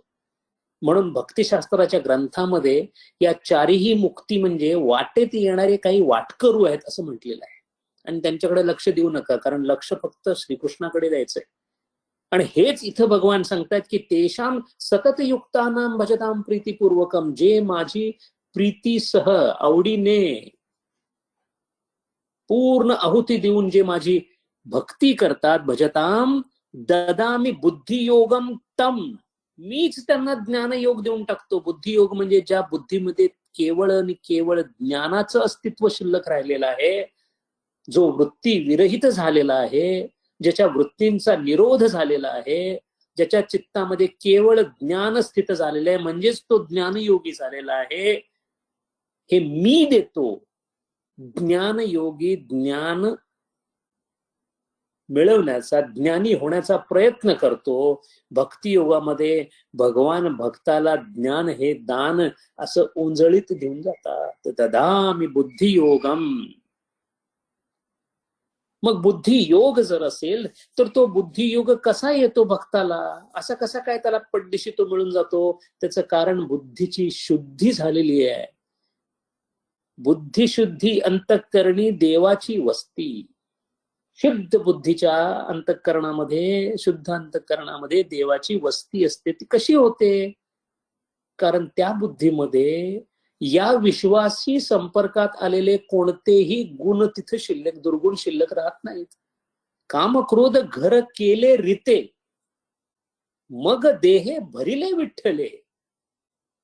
म्हणून भक्तिशास्त्राच्या ग्रंथामध्ये या चारही मुक्ती म्हणजे वाटेत येणारे काही वाटकरू आहेत असं म्हटलेलं आहे. आणि त्यांच्याकडे लक्ष देऊ नका, कारण लक्ष फक्त श्रीकृष्णाकडे द्यायचंय. आणि हेच इथं भगवान सांगतात की तेषां सतत युक्तानां भजतां प्रीतिपूर्वकम. जे माझी प्रीतीसह आवडीने पूर्ण आहुती देऊन जे माझी भक्ती करतात, भजताम ददामी बुद्धियोगम तम. मीच त्यांना ज्ञानयोग देऊन टाकतो. बुद्धियोग म्हणजे ज्या बुद्धीमध्ये केवळ आणि केवळ ज्ञानाचं अस्तित्व शिल्लक राहिलेलं आहे, जो वृत्ती विरहित झालेला आहे, ज्याच्या वृत्तींचा निरोध झालेला आहे, ज्याच्या चित्तामध्ये केवळ ज्ञान स्थित झालेलं आहे, म्हणजेच तो ज्ञानयोगी झालेला आहे. हे मी देतो. ज्ञानयोगी ज्ञान मिळवण्याचा, ज्ञानी होण्याचा प्रयत्न करतो. भक्ती योगामध्ये भगवान भक्ताला ज्ञान हे दान असं ओंजळीत देऊन जातात. ददामी बुद्धियोगम. मग बुद्धियोग जर असेल तर तो बुद्धियोग कसा येतो भक्ताला? असा कसा काय त्याला पटदिशी तो मिळून जातो? त्याचं कारण बुद्धीची शुद्धी झालेली आहे. बुद्धिशुद्धी अंतःकरणी देवाची वस्ती. शुद्ध बुद्धीच्या अंतःकरणामध्ये, शुद्ध अंतःकरणामध्ये देवाची वस्ती असते. ती कशी होते? कारण त्या बुद्धीमध्ये या विश्वाशी संपर्कात आलेले कोणतेही गुण तिथे शिल्लक, दुर्गुण शिल्लक राहत नाहीत. काम क्रोध घर केले रीते, मग देहे भरिले विठ्ठले.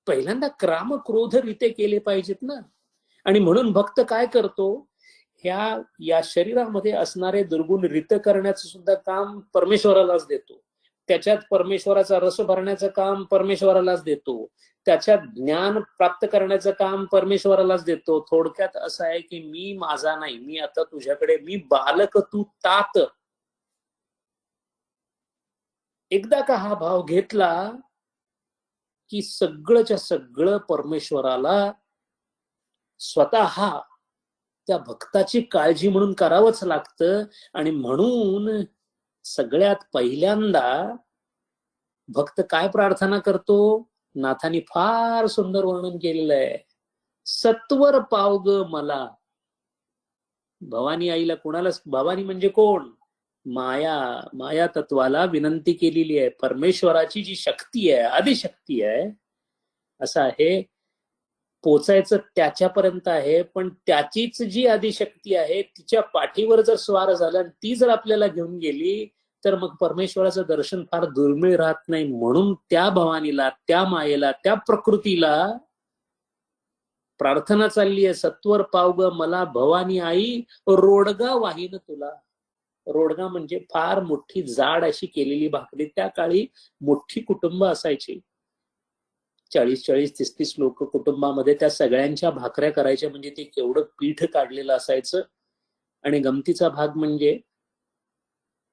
पहिल्यांदा काम क्रोध रीते केले पाहिजेत ना. आणि म्हणून भक्त काय करतो? या शरीरामध्ये असणारे दुर्गुण रीत करण्याचं सुद्धा काम परमेश्वरालाच देतो. त्याच्यात परमेश्वराचा रस भरण्याचं काम परमेश्वरालाच देतो. त्याच्यात ज्ञान प्राप्त करण्याचं काम परमेश्वरालाच देतो. थोडक्यात असं आहे की मी माझा नाही, मी आता तुझ्याकडे, मी बालक तू तात. एकदा का हा भाव घेतला की सगळंच्या सगळं परमेश्वराला स्वतः त्या भक्ताची काळजी म्हणून करावंच लागतं. आणि म्हणून सगळ्यात पहिल्यांदा भक्त काय प्रार्थना करतो? नाथांनी फार सुंदर वर्णन केलेलं आहे. सत्वर पावग मला. भवानी आईला कोणालाच, भवानी म्हणजे कोण? माया तत्वाला विनंती केलेली आहे. परमेश्वराची जी शक्ती आहे, आदिशक्ती आहे, असं आहे, पोचायचं त्याच्यापर्यंत आहे. पण त्याचीच जी आदिशक्ती आहे तिच्या पाठीवर जर स्वार झाला आणि ती जर आपल्याला घेऊन गेली तर मग परमेश्वराचं दर्शन फार दुर्मिळ राहत नाही. म्हणून त्या भवानीला, त्या मायेला, त्या प्रकृतीला प्रार्थना चालली आहे. सत्वर पावग मला भवानी आई, रोडगा वाहीन तुला. रोडगा म्हणजे फार मोठी जाड अशी केलेली भाकरी. त्या काळी मोठी कुटुंब असायची, 40-40, 30-30 लोक कुटुंबामध्ये. त्या सगळ्यांच्या भाकऱ्या करायच्या म्हणजे ते केवढं पीठ काढलेलं असायचं. आणि गमतीचा भाग म्हणजे,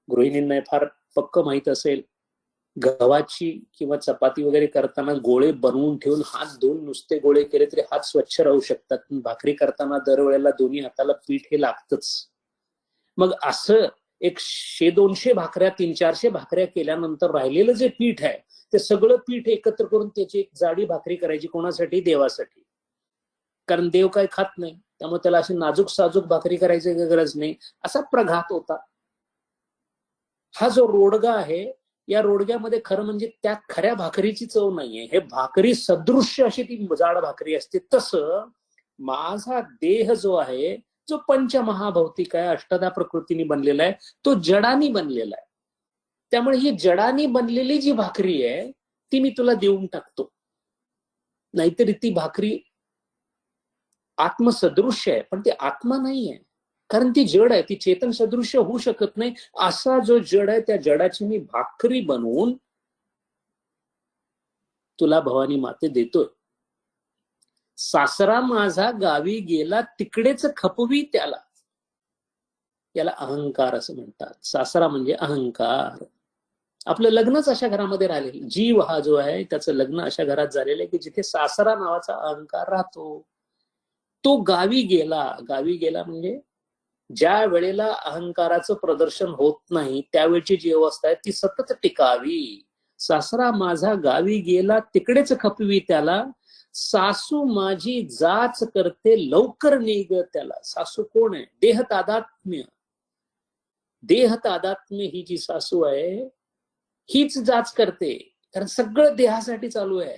गृहिणींना फार पक्क माहित असेल, गव्हाची किंवा चपाती वगैरे करताना गोळे बनवून ठेवून हात धुवून नुसते गोळे केले तरी हात स्वच्छ राहू शकतात. भाकरी करताना दरवेळेला दोन्ही हाताला पीठ हे लागतच. मग असं 100-200 भाकऱ्या 300-400 भाकऱ्या केल्यानंतर राहिलेलं जे पीठ आहे ते सगळं पीठ एकत्र करून त्याची एक जाडी भाकरी करायची. कोणासाठी? देवासाठी. कारण देव काय खात नाही, त्यामुळे त्याला अशी नाजूक साजूक भाकरी करायची गरज नाही. असा प्रघात होता. हा जो रोडगा आहे, या रोडग्यामध्ये खरं म्हणजे त्या खऱ्या भाकरीची चव नाहीये. हे भाकरी सदृश्य अशी ती जाड भाकरी असते. तसं माझा देह जो आहे, जो पंचमहाभौतिक आहे, अष्टधा प्रकृतीने बनलेला आहे, तो जडानी बनलेला आहे. त्यामुळे ही जडानी बनलेली जी भाकरी आहे ती मी तुला देऊन टाकतो. नाहीतरी ती भाकरी आत्मसदृश्य आहे, पण ती आत्मा नाही आहे. कारण ती जड आहे, ती चेतन सदृश्य होऊ शकत नाही. असा जो जड आहे त्या जडाची मी भाकरी बनवून तुला भवानी माते देतोय. सासरा माझा गावी गेला तिकडेच खपवी त्याला. याला अहंकार असं म्हणतात. सासरा म्हणजे अहंकार. आपलं लग्नच अशा घरामध्ये राहिलेलं. जीव हा जो आहे त्याचं लग्न अशा घरात झालेलं आहे की जिथे सासरा नावाचा अहंकार राहतो. तो गावी गेला. गावी गेला म्हणजे ज्या वेळेला अहंकाराचं प्रदर्शन होत नाही त्यावेळची जी अवस्था आहे ती सतत टिकावी. सासरा माझा गावी गेला तिकडेच खपवी त्याला. सासू माझी जाच करते लवकर निघ त्याला. सासू कोण आहे? देह तादात्म्य. देह तादात्म्य ही जी सासू आहे हीच जाच करते. कारण सगळं देहासाठी चालू आहे.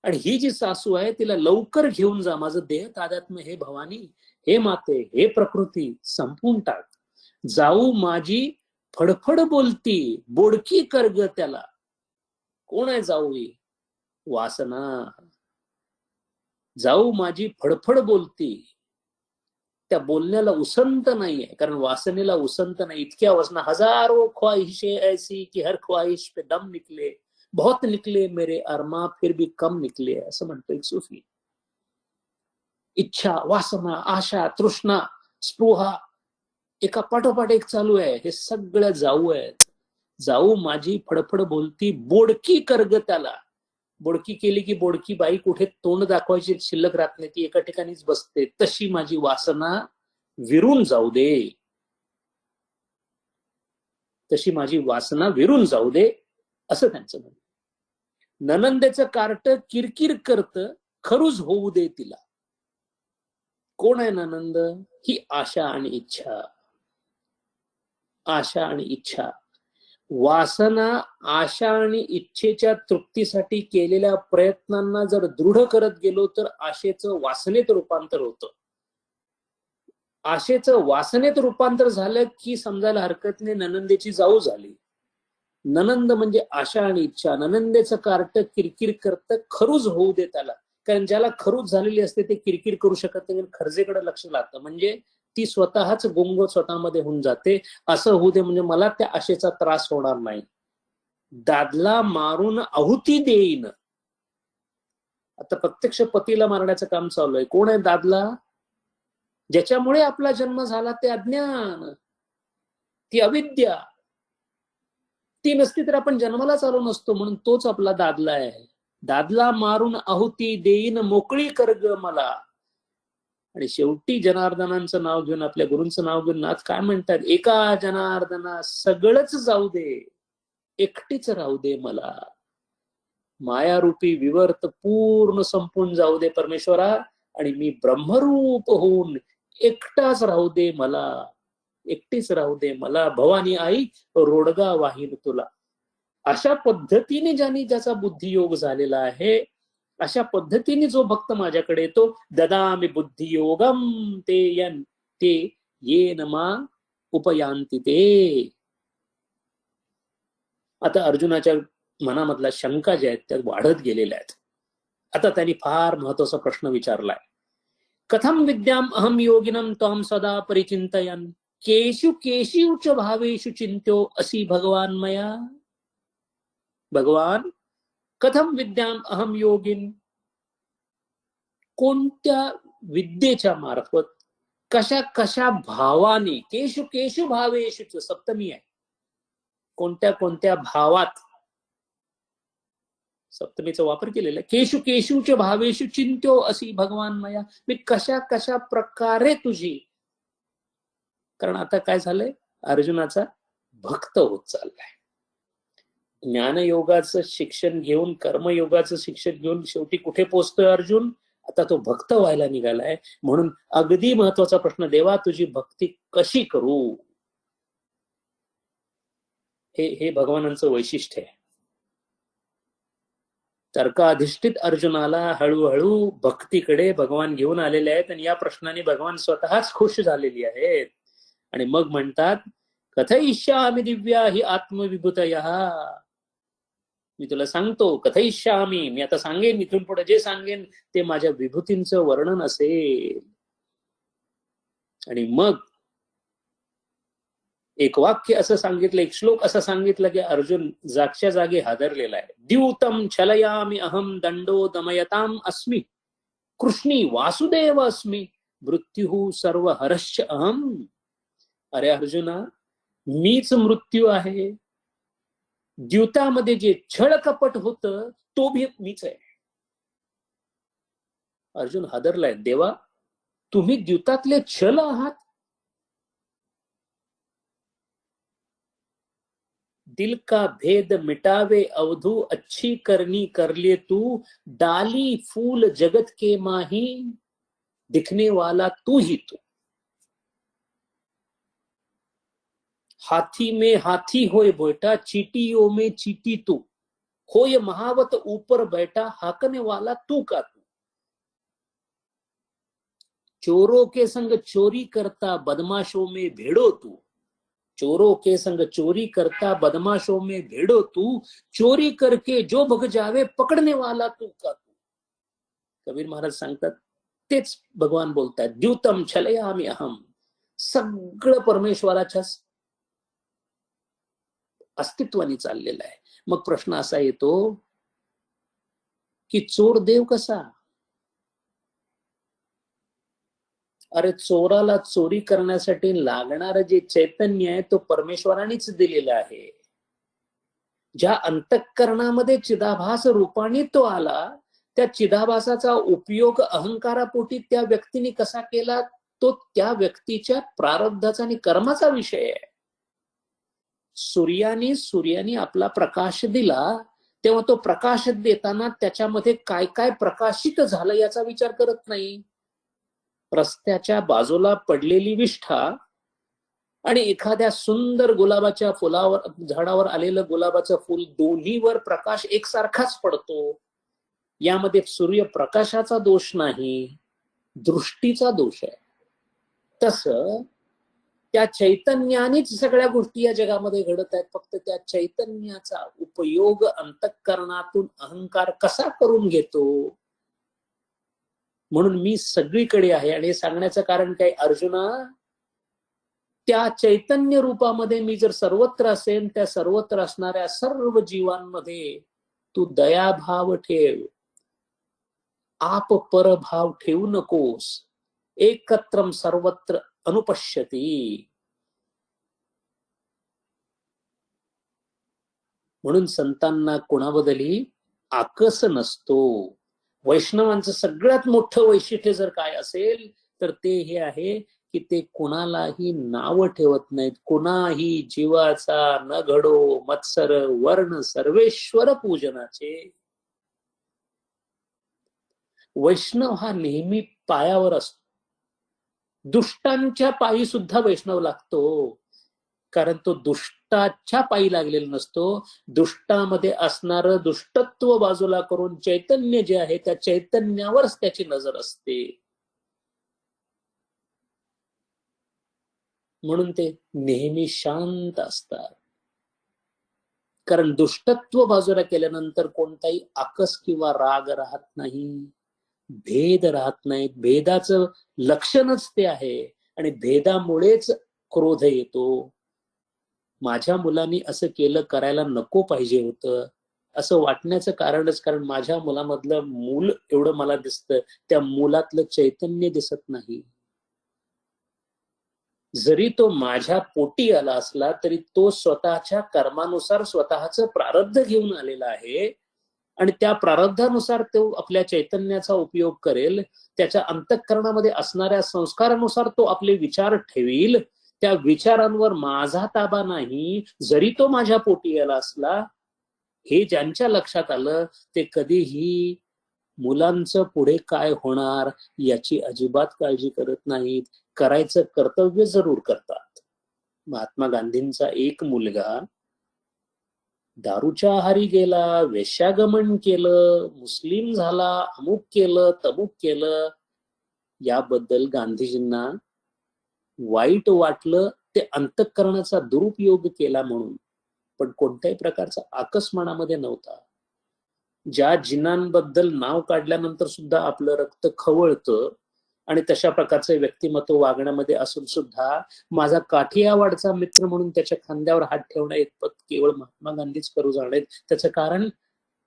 आणि ही जी सासू आहे तिला लवकर घेऊन जा. माझं देह तादात्म्य हे भवानी, हे माते, हे प्रकृती संपून टाक. जाऊ माझी फडफड बोलती बोडकी कर्ग त्याला. कोण आहे जाऊ? वासना. जाऊ माझी फडफड बोलती. त्या बोलण्याला उसंत नाहीये, कारण वासनेला उसंत नाही. इतक्या वासना, हजारो ख्वाहिशे ऐसी की हर ख्वाहिश पे दम निकले, बहुत निकले मेरे अरमा फिर भी कम निकले, असं म्हणतो एक सूफी. इच्छा, वासना, आशा, तृष्णा, स्पृहा एका पाठोपाठ एक चालू आहे. हे सगळ्या जाऊ आहेत. जाऊ माझी फडफड बोलती बोडकी कर्ग त्याला. बोडकी केली की बोडकी बाई कुठे तोंड दाखवायची शिल्लक राहत नाही, ती एका ठिकाणीच बसते. तशी माझी वासना विरून जाऊ दे. तशी माझी वासना विरून जाऊ दे असं त्यांचं म्हणणं. ननंदेचं कार्ट किरकिर करत खरूज होऊ दे तिला. कोण आहे ननंद? ही आशा आणि इच्छा. आशा आणि इच्छा. वासना आशा आणि इच्छेच्या तृप्तीसाठी केलेल्या प्रयत्नांना जर दृढ करत गेलो तर आशेचं वासनेत रूपांतर होतं. आशेचं वासनेत रूपांतर झालं की समजायला हरकत नाही ननंदेची जाऊ झाली. ननंद म्हणजे आशा आणि इच्छा. ननंदेचं कार्ट किरकिर करत खरूज होऊ दे त्याला. कारण ज्याला खरूज झालेली असते ते किरकिर करू शकत नाही, खर्जेकडे लक्ष लागतं. म्हणजे ती स्वतःच गुंग स्वतःमध्ये होऊन जाते. असं होऊ दे म्हणजे मला त्या आशेचा त्रास होणार नाही. दादला मारून आहुती देईन. आता प्रत्यक्ष पतीला मारण्याचं काम चालू आहे. कोण आहे दादला? ज्याच्यामुळे आपला जन्म झाला ते अज्ञान, ती अविद्या. ती नसती तर आपण जन्मालाच आलो नसतो. म्हणून तोच आपला दादला आहे. दादला मारून आहुती देईन मोकळी कर ग मला. आणि शेवटी जनार्दनांचं नाव घेऊन, आपल्या गुरूंचं नाव घेऊन नाथ काय म्हणतात? एका जनार्दना सगळंच जाऊ दे, एकटीच राहू दे मला. मायारूपी विवर्त पूर्ण संपून जाऊ दे परमेश्वरा, आणि मी ब्रह्मरूप होऊन एकटाच राहू दे मला. एकटीच राहू दे मला. भवानी आई रोडगा वाहीन तुला. अशा पद्धतीने ज्याचा बुद्धियोग झालेला आहे, अशा पद्धतीने जो भक्त माझ्याकडे येतो, ददामि बुद्धियोगम ते येन मा उपयांती ते. आता अर्जुनाच्या मनामधला शंका ज्या आहेत त्या वाढत गेलेल्या आहेत. आता त्यांनी फार महत्वाचा प्रश्न विचारलाय. कथम विद्याम अहम योगिनम त्वाम सदा परिचिंतयन केशु केशियुच भावेषु चिंत्यो असी भगवान मया. भगवान, कथम विद्याम अहम योगिन, कोणत्या विद्येच्या मार्फत, कशा कशा भावाने, केशु केशु भावेषु सप्तमी आहे, कोणत्या कोणत्या भावात सप्तमीचा वापर केलेला. केशु केशूच्या भावेशु चिंत्यो असी भगवान मया, मी कशा कशा प्रकारे तुझी. कारण आता काय झालंय, अर्जुनाचा भक्त होत चाललाय. ज्ञानयोगाचं शिक्षण घेऊन, कर्मयोगाचं शिक्षण घेऊन शेवटी कुठे पोचतोय अर्जुन? आता तो भक्त व्हायला निघालाय. म्हणून अगदी महत्वाचा प्रश्न, देवा तुझी भक्ती कशी करू? हे भगवानांचं वैशिष्ट्य आहे. तर्काधिष्ठित अर्जुनाला हळूहळू भक्तीकडे भगवान घेऊन आलेले आहेत. आणि या प्रश्नाने भगवान स्वतःच खुश झालेली आहेत. आणि मग म्हणतात, कथयिष्यामि दिव्या हि आत्मविभूतयः. मी तुला सांगतो, कथयिष्यामि, मी आता सांगेन, इथून पुढे जे सांगेन ते माझ्या विभूतींचं वर्णन असेल. आणि मग एक वाक्य असं सांगितलं, एक श्लोक असं सांगितलं की अर्जुन जागच्या जागी हादरलेला आहे. द्यूतम छलयामि अहम दंडो दमयताम अस्मि, कृष्णी वासुदेव अस्मि, मृत्यू सर्व हरश्च अहम. अरे अर्जुना, मीच मृत्यू आहे. द्यूतामध्ये जे छळ कपट होतं तो भी मीच आहे. अर्जुन हादरलाय, देवा तुम्ही द्यूतातले छल आहात. दिल का भेद मिटावे अवधू, अच्छी करनी कर ले तू, डाली फूल जगत के माही, दिखने वाला तू ही तू. हाथी में हाथी होए बेटा, चीटियों में चीटी तू, होय महावत ऊपर बैठा, हाकने वाला तू का तू. चोरों के संग चोरी करता, बदमाशों में भेड़ो तू. चोरों के संग चोरी करता, बदमाशों में भेड़ो तू, चोरी करके जो भग जावे, पकडणे वाला तू का तू. कबीर महाराज सांगतात, तेच भगवान बोलतात. द्यूतम छलयामि अहम. सगळं परमेश्वराच्या अस्तित्वाने चाललेलं आहे. मग प्रश्न असा येतो की चोर देव कसा? अरे चोराला चोरी करण्यासाठी लागणारं जे चैतन्य आहे तो परमेश्वरानेच दिलेलं आहे. ज्या अंतःकरणामध्ये चिदाभास रूपाने तो आला, त्या चिदाभासाचा उपयोग अहंकारापोटी त्या व्यक्तीने कसा केला तो त्या व्यक्तीच्या प्रारब्धाचा आणि कर्माचा विषय आहे. सूर्याने आपला प्रकाश दिला तेव्हा तो प्रकाश देताना त्याच्यामध्ये काय काय प्रकाशित झालं याचा विचार करत नाही. रस्त्याच्या बाजूला पडलेली विष्ठा आणि एखाद्या सुंदर गुलाबाच्या फुलावर, झाडावर आलेलं गुलाबाचं फुल, दोन्हीवर प्रकाश एकसारखाच पडतो. यामध्ये सूर्यप्रकाशाचा दोष नाही, दृष्टीचा दोष आहे. तसं त्या चैतन्यानेच सगळ्या गोष्टी या जगामध्ये घडत आहेत. फक्त त्या चैतन्याचा उपयोग अंतःकरणातून अहंकार कसा करून घेतो. म्हणून मी सगळीकडे आहे. आणि सांगण्याचं कारण काय, अर्जुना, त्या चैतन्य रूपामध्ये मी जर सर्वत्र असेन, त्या सर्वत्र असणाऱ्या सर्व जीवांमध्ये तू दयाभाव ठेव, आप परभाव ठेवू नकोस. एकत्रम सर्वत्र अनुपश्यती. म्हणून संतांना कोणाबद्दलही आकस नसतो. वैष्णवांचं सगळ्यात मोठं वैशिष्ट्य जर काय असेल तर ते हे आहे की ते कुणालाही नाव ठेवत नाहीत. कुणाही जीवाचा न घडो मत्सर वर्ण सर्वेश्वर पूजनाचे. वैष्णव हा नेहमी पायावर असतो. दुष्टांच्या पायी सुद्धा वैष्णव लागतो, कारण तो दुष्टाच्या पायी लागलेला नसतो. दुष्टामध्ये असणारं दुष्टत्व बाजूला करून चैतन्य जे आहे त्या चैतन्यावरच त्याची नजर असते. म्हणून ते नेहमी शांत असतात. कारण दुष्टत्व बाजूला केल्यानंतर कोणताही आकस किंवा राग राहत नाही, भेद राहत नाहीत. भेदाचं लक्षणच ते आहे आणि भेदामुळेच क्रोध येतो. माझ्या मुलांनी असं केलं, करायला नको पाहिजे होतं असं वाटण्याचं कारणच कारण माझ्या मुलामधलं मूल एवढं मला दिसतं, त्या मुलातलं चैतन्य दिसत नाही. जरी तो माझ्या पोटी आला असला तरी तो स्वतःच्या कर्मानुसार स्वतःचं प्रारब्ध घेऊन आलेला आहे आणि त्या प्रारब्धानुसार तो आपल्या चैतन्याचा उपयोग करेल. त्याच्या अंतःकरणामध्ये असणाऱ्या संस्कारानुसार तो आपले विचार ठेवील. त्या विचारांवर माझा ताबा नाही, जरी तो माझ्या पोटी आला असला. हे ज्यांच्या लक्षात आलं ते कधीही मुलांचं पुढे काय होणार याची अजिबात काळजी करत नाहीत. करायचं कर्तव्य जरूर करतात. महात्मा गांधींचा एक मुलगा दारूच्या आहारी गेला, वेश्यागमन केलं, मुस्लिम झाला, अमुक केलं, तमुक केलं, याबद्दल गांधीजींना वाईट वाटलं. ते अंतःकरणाचा दुरुपयोग केला म्हणून, पण कोणत्याही प्रकारचा आकस मनामध्ये नव्हता. ज्या जिनांबद्दल नाव काढल्यानंतर सुद्धा आपलं रक्त खवळतं आणि तशा प्रकारचे व्यक्तिमत्व वागण्यामध्ये असून सुद्धा माझा काठियावाडचा मित्र म्हणून त्याच्या खांद्यावर हात ठेवणं इतपत केवळ महात्मा गांधीच करू जाणे. त्याचं कारण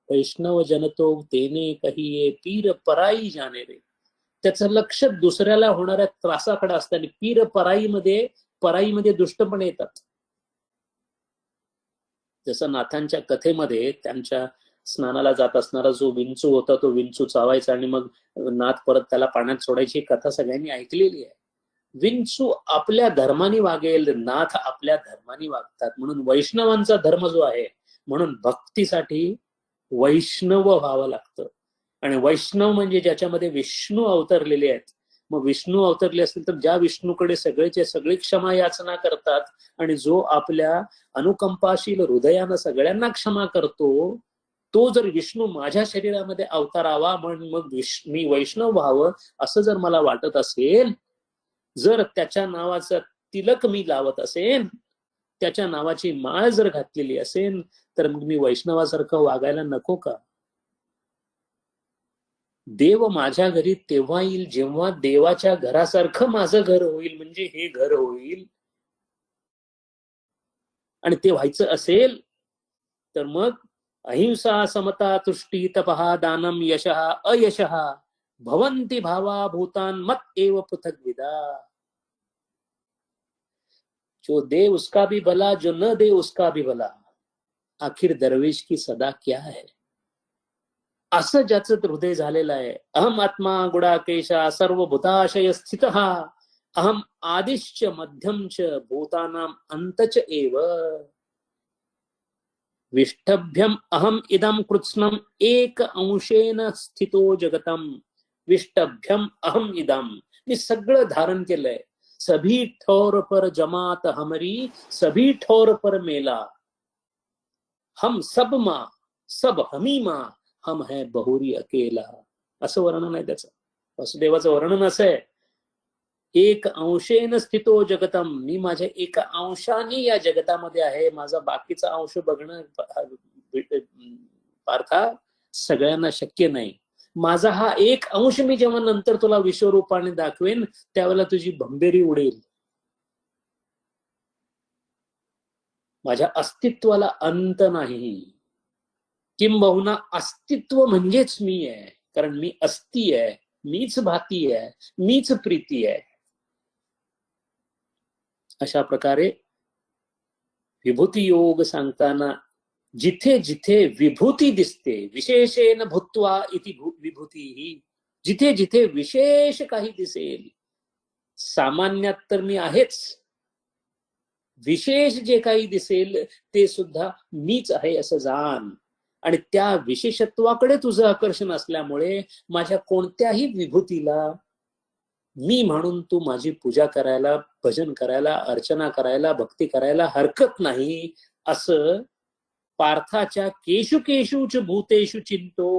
वैष्णव जनतो तेने कहिये पीर पराई जाणे रे. त्याचं लक्ष दुसऱ्याला होणाऱ्या त्रासाकडे असताना पीर पराईमध्ये दुष्टपण येतात. जसं नाथांच्या कथेमध्ये त्यांच्या स्नानाला जात असणारा जो विंचू होता तो विंचू चावायचा आणि मग नाथ परत त्याला पाण्यात सोडायची कथा सगळ्यांनी ऐकलेली आहे. विंचू आपल्या धर्माने वागेल, नाथ आपल्या धर्माने वागतात. म्हणून वैष्णवांचा धर्म जो आहे, म्हणून भक्तीसाठी वैष्णव व्हावं लागतं. आणि वैष्णव म्हणजे ज्याच्यामध्ये विष्णू अवतरलेले आहेत. मग विष्णू अवतरले असतील तर ज्या विष्णूकडे सगळेचे सगळे क्षमा याचना करतात आणि जो आपल्या अनुकंपाशील हृदयानं सगळ्यांना क्षमा करतो, तो जर विष्णू माझ्या शरीरामध्ये अवतारावा म्हणून मग मी वैष्णव व्हावं असं जर मला वाटत असेल, जर त्याच्या नावाचा तिलक मी लावत असेल, त्याच्या नावाची माळ जर घातलेली असेल, तर मग मी वैष्णवासारखं वागायला नको का? देव माझ्या घरी तेव्हा येईल जेव्हा देवाच्या घरासारखं माझं घर होईल, म्हणजे हे घर होईल. आणि ते व्हायचं असेल तर मग अहिंसा समता तुष्टी तपहा दानम यशः अयशः भवन्ति भावा भूतान मत एव पृथक विदा. जो दे उसका भी भला, जो न दे उसका भी भला, आखिर दरवेश की सदा क्या है. असं ज्याचं हृदय झालेलं आहे. अहम आत्मा गुडाकेशा सर्वभूताशय स्थित अहम आदिश्च मध्यम च भूतानाम अंतच एव. विष्टभ्यम अहम इदम कृत्स्नम एक अंशेन स्थितो जगतम. विष्टभ्यम अहम इदम, मी सगळं धारण केलंय. सभी ठोर पर जमात हमरी, सभी ठोर पर मेला. हम सब मा सब हमी मा, हम है बहुरी अकेला. असं वर्णन आहे त्याचं. वासुदेवाचं वर्णन असं आहे, एक अंशेन स्थितो जगतम, मी माझ्या एका अंशाने या जगतामध्ये आहे. माझा बाकीचा अंश बघणं पार्था सगळ्यांना शक्य नाही. माझा हा एक अंश मी जेव्हा नंतर तुला विश्वरूपाने दाखवेन त्यावेळेला तुझी भंबेरी उडेल. माझ्या अस्तित्वाला अंत नाही. किंबहुना अस्तित्व म्हणजेच मी आहे, कारण मी अस्ती आहे, मीच भाती आहे, मीच प्रीती आहे. अशा प्रकारे विभूती योग सांगताना जिथे जिथे विभूती दिसते, विशेषेन भूत्वा इति विभूती ही, जिथे जिथे विशेष काही दिसेल, सामान्यात तर मी आहेच, विशेष जे काही दिसेल ते सुद्धा मीच आहे असं जाण. आणि त्या विशेषत्वाकडे तुझं आकर्षण असल्यामुळे माझ्या कोणत्याही विभूतीला मी म्हणून तू माझी पूजा करायला, भजन करायला, अर्चना करायला, भक्ती करायला हरकत नाही. असं पार्थाच्या केशु केशुच भूतेषु चिंतो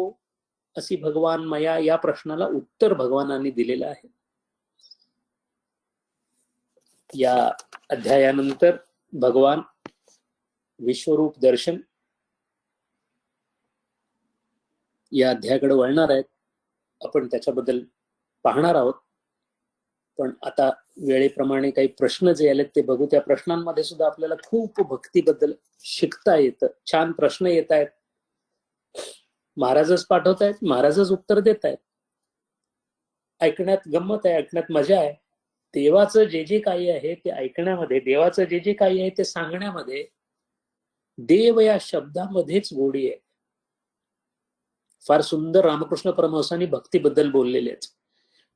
अशी भगवान मया या प्रश्नाला उत्तर भगवानांनी दिलेलं आहे. या अध्यायानंतर भगवान विश्वरूप दर्शन या अध्यायाकडे वळणार आहेत. आपण त्याच्याबद्दल पाहणार आहोत. पण आता वेळेप्रमाणे काही प्रश्न जे आलेत ते बघू. त्या प्रश्नांमध्ये सुद्धा आपल्याला खूप भक्तीबद्दल शिकता येतं. छान प्रश्न येत आहेत, महाराजच पाठवतायत, महाराजच उत्तर देत आहेत. ऐकण्यात गंमत आहे, ऐकण्यात मजा आहे. देवाचं जे जे काही आहे ते ऐकण्यामध्ये, देवाचं जे जे काही आहे ते सांगण्यामध्ये, देव या शब्दामध्येच गोडी आहे. फार सुंदर रामकृष्ण परमहंसांनी भक्तीबद्दल बोललेले आहेत.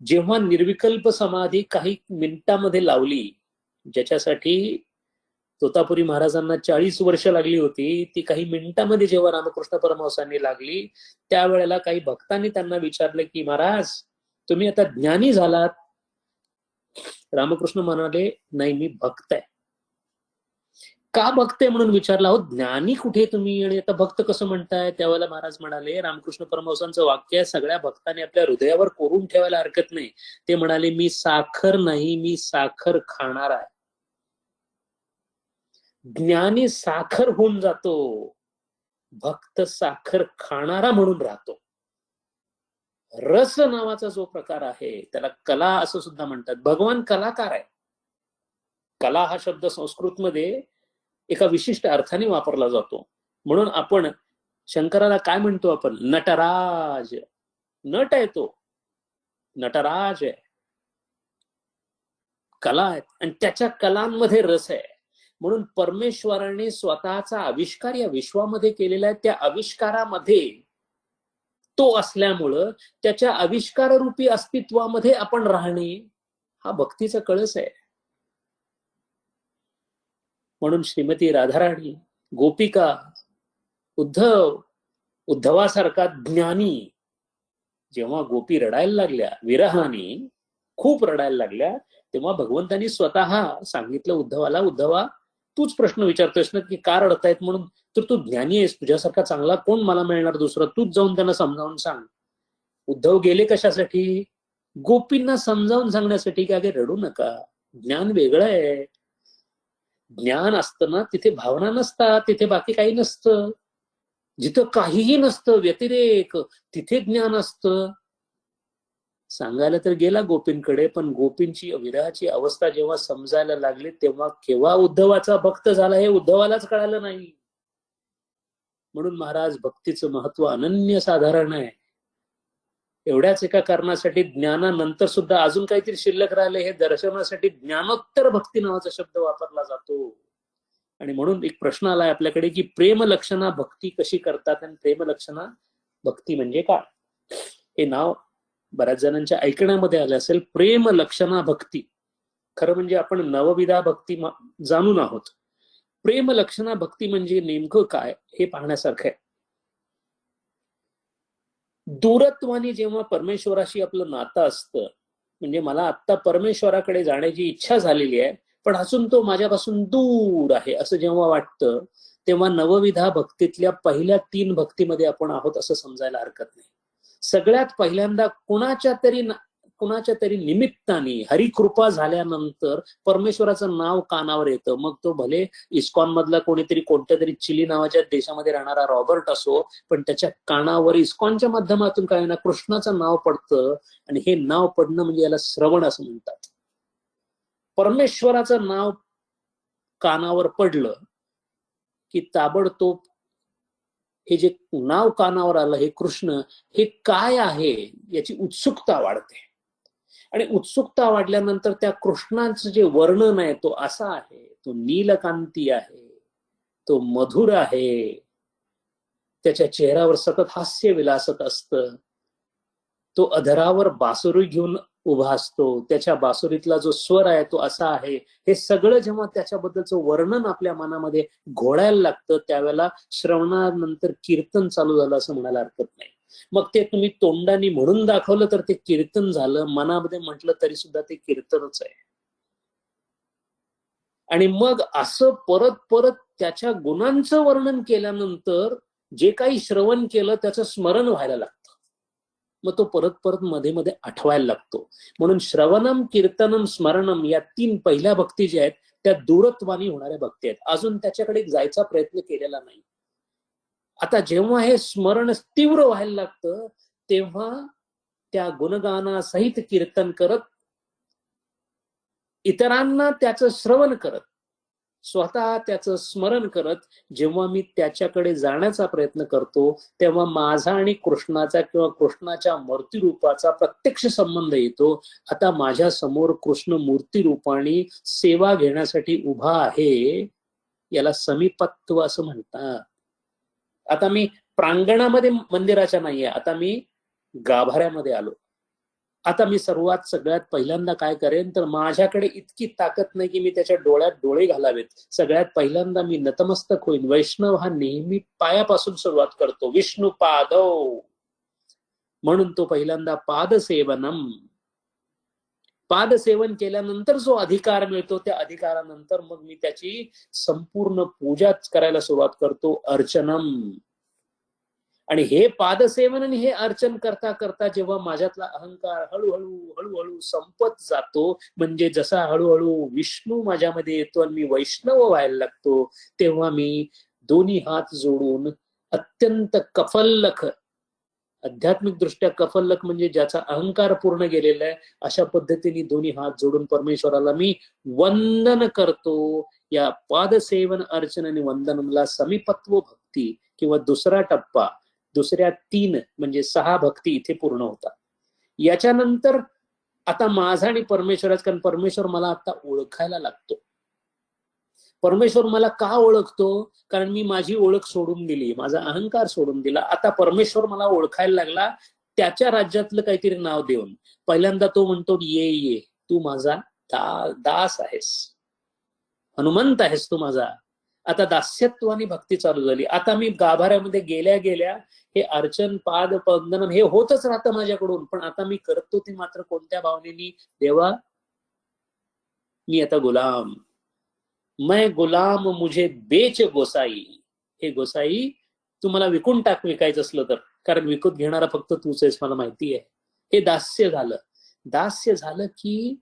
जेव्हा निर्विकल्प समाधी काही मिनिटांमध्ये लावली, ज्याच्यासाठी तोतापुरी महाराजांना 40 वर्ष लागली होती, ती काही मिनिटांमध्ये जेव्हा रामकृष्ण परमहंसांनी लागली, त्यावेळेला काही भक्तांनी त्यांना विचारले की महाराज तुम्ही आता ज्ञानी झालात. रामकृष्ण म्हणाले नाही, मी भक्त आहे. का भक्त आहे म्हणून विचारला, हो ज्ञानी कुठे तुम्ही आणि आता भक्त कसं म्हणताय? त्यावेळेला महाराज म्हणाले, रामकृष्ण परमहंसांचं वाक्य आहे, सगळ्या भक्तांनी आपल्या हृदयावर कोरून ठेवायला हरकत नाही. ते म्हणाले, मी साखर नाही, मी साखर खाणार आहे. ज्ञानी साखर होऊन जातो, भक्त साखर खाणारा म्हणून राहतो. रस नावाचा जो प्रकार आहे त्याला कला असं सुद्धा म्हणतात. भगवान कलाकार आहे. कला हा शब्द संस्कृतमध्ये एका विशिष्ट अर्थाने वापरला जातो. म्हणून आपण शंकराला काय म्हणतो? आपण नटराज. नट आहे तो, नटराज आहे. कला आहे आणि त्याच्या कलांमध्ये रस आहे. म्हणून परमेश्वराने स्वतःचा आविष्कार या विश्वामध्ये केलेला आहे. त्या आविष्कारामध्ये तो असल्यामुळं त्याच्या आविष्काररूपी अस्तित्वामध्ये आपण राहणे हा भक्तीचा कळस आहे. म्हणून श्रीमती राधाराणी, गोपिका, उद्धवासारखा ज्ञानी जेव्हा गोपी रडायला लागल्या विरहाने, खूप रडायला लागल्या, तेव्हा भगवंतांनी स्वतः सांगितलं उद्धवाला, उद्धवा तूच प्रश्न विचारतोयस ना की का रडतायत म्हणून, तर तू ज्ञानी आहेस, तुझ्यासारखा चांगला कोण मला मिळणार दुसरा, तूच जाऊन त्यांना समजावून सांग. उद्धव गेले कशासाठी? गोपींना समजावून सांगण्यासाठी की अगे रडू नका, ज्ञान वेगळं आहे. ज्ञान असतं तिथे भावना नसतात, तिथे बाकी काही नसतं. जिथं काहीही नसतं व्यतिरेक, तिथे ज्ञान असतं. सांगायला तर गेला गोपींकडे, पण गोपींची विरहाची अवस्था जेव्हा समजायला लागली तेव्हा केव्हा उद्धवाचा भक्त झाला हे उद्धवालाच कळालं नाही. म्हणून महाराज भक्तीचं महत्व अनन्यसाधारण आहे. एवढ्याच एका कारणासाठी ज्ञानानंतर सुद्धा अजून काहीतरी शिल्लक राहिले हे दर्शवण्यासाठी ज्ञानोत्तर भक्ती नावाचा शब्द वापरला जातो. आणि म्हणून एक प्रश्न आलाय आपल्याकडे की प्रेमलक्षणा भक्ती कशी करतात आणि प्रेमलक्षणा भक्ती म्हणजे काय? हे नाव बऱ्याच जणांच्या ऐकण्यामध्ये आलं असेल. प्रेमलक्षणा भक्ती, खरं म्हणजे आपण नवविधा भक्ती जाणून आहोत. प्रेमलक्षणा भक्ती म्हणजे नेमकं काय हे पाहण्यासारखं आहे. दूरत्वाने जेव्हा परमेश्वराशी आपलं नातं असतं, म्हणजे मला आत्ता परमेश्वराकडे जाण्याची इच्छा झालेली आहे पण अजून तो माझ्यापासून दूर आहे असं जेव्हा वाटतं, तेव्हा नवविधा भक्तीतल्या पहिल्या 3 भक्तीमध्ये आपण आहोत असं समजायला हरकत नाही. सगळ्यात पहिल्यांदा कुणाच्या तरी निमित्ताने हरिकृपा झाल्यानंतर परमेश्वराचं नाव कानावर येतं. मग तो भले इस्कॉन मधला कोणीतरी कोणत्या तरी चिली नावाच्या देशामध्ये राहणारा रॉबर्ट असो, पण त्याच्या कानावर इस्कॉनच्या माध्यमातून काय ना कृष्णाचं नाव पडतं. आणि हे नाव पडणं म्हणजे याला श्रवण असं म्हणतात. परमेश्वराचं नाव कानावर पडलं की ताबडतोब हे जे नाव कानावर आलं हे कृष्ण हे काय आहे याची उत्सुकता वाढते. आणि उत्सुकता वाढल्यानंतर त्या कृष्णाचं जे वर्णन आहे तो असा आहे, तो नीलकांती आहे, तो मधुर आहे, त्याच्या चेहऱ्यावर सतत हास्य विलासत असतं, तो अधरावर बासुरी घेऊन उभा असतो, त्याच्या बासुरीतला जो स्वर आहे तो असा आहे. हे सगळं जेव्हा त्याच्याबद्दलचं वर्णन आपल्या मनामध्ये घोळायला लागतं त्यावेळेला श्रवणानंतर कीर्तन चालू झालं असं म्हणायला हरकत नाही. मग ते तुम्ही तोंडाने म्हणून दाखवलं तर ते कीर्तन झालं, मनामध्ये म्हटलं तरी सुद्धा ते कीर्तनच आहे. आणि मग असं परत परत त्याच्या गुणांचं वर्णन केल्यानंतर जे काही श्रवण केलं त्याचं स्मरण व्हायला लागतं. मग तो परत परत मध्ये मध्ये आठवायला लागतो. म्हणून श्रवणम कीर्तनम स्मरणम या 3 पहिल्या भक्ती ज्या आहेत त्या दूरत्वानी होणाऱ्या भक्ती आहेत. अजून त्याच्याकडे जायचा प्रयत्न केलेला नाही. आता जेव्हा हे स्मरण तीव्र व्हायला लागतं तेव्हा त्या गुणगानासहित कीर्तन करत, इतरांना त्याचं श्रवण करत, स्वतः त्याचं स्मरण करत जेव्हा मी त्याच्याकडे जाण्याचा प्रयत्न करतो तेव्हा माझा आणि कृष्णाचा किंवा कृष्णाच्या मूर्तिरूपाचा प्रत्यक्ष संबंध येतो. आता माझ्या समोर कृष्ण मूर्तिरूपाने सेवा घेण्यासाठी उभा आहे, याला समीपत्व असं म्हणतात. आता मी प्रांगणामध्ये मंदिराच्या नाहीये, आता मी गाभाऱ्यामध्ये आलो. आता मी सगळ्यात पहिल्यांदा काय करेन, तर माझ्याकडे इतकी ताकद नाही की मी त्याच्या डोळ्यात डोळे घालावेत. सगळ्यात पहिल्यांदा मी नतमस्तक होईन. वैष्णव हा नेहमी पायापासून सुरुवात करतो. विष्णू पादव, म्हणून तो पहिल्यांदा पादसेवनम. पादसेवन केल्यानंतर जो अधिकार मिळतो, त्या अधिकारानंतर मग मी त्याची संपूर्ण पूजाच करायला सुरुवात करतो, अर्चनम. आणि हे पादसेवन आणि हे अर्चन करता करता जेव्हा माझ्यातला अहंकार हळूहळू संपत जातो, म्हणजे जसा हळूहळू विष्णू माझ्यामध्ये येतो आणि मी वैष्णव व्हायला लागतो, तेव्हा मी दोन्ही हात जोडून अत्यंत कफल्लख, आध्यात्मिक दृष्ट्या कफल्लख म्हणजे ज्याचा अहंकार पूर्ण गेलेला आहे, अशा पद्धतीने दोन्ही हात जोडून परमेश्वराला मी वंदन करतो. या पादसेवन अर्चन आणि वंदनला समीपत्व भक्ती किंवा दुसरा टप्पा, दुसऱ्या 3 म्हणजे 6 भक्ती इथे पूर्ण होतात. याच्यानंतर आता माझा आणि परमेश्वराचा, कारण परमेश्वर मला आता ओळखायला लागतो. परमेश्वर मला का ओळखतो? कारण मी माझी ओळख सोडून दिली, माझा अहंकार सोडून दिला. आता परमेश्वर मला ओळखायला लागला त्याच्या राज्यातलं काहीतरी नाव देऊन. पहिल्यांदा तो म्हणतो, ये ये, तू माझा दास आहेस, हनुमंत आहेस तू माझा. आता दास्यत्वानी भक्ती चालू झाली. आता मी गाभाऱ्यामध्ये गेल्या गेल्या हे अर्चन पाद वंदन हे होतच राहतं माझ्याकडून, पण आता मी करतो ते मात्र कोणत्या भावनेनी? देवा, मी आता गुलाम, मैं गुलाम मुझे बेच गोसाई. हे गोसाई, तू मला विकून टाक विकायचं असलं तर, कारण विकत घेणारा फक्त तूच आहेस, मला माहिती आहे. हे दास्य झालं. दास्य झालं की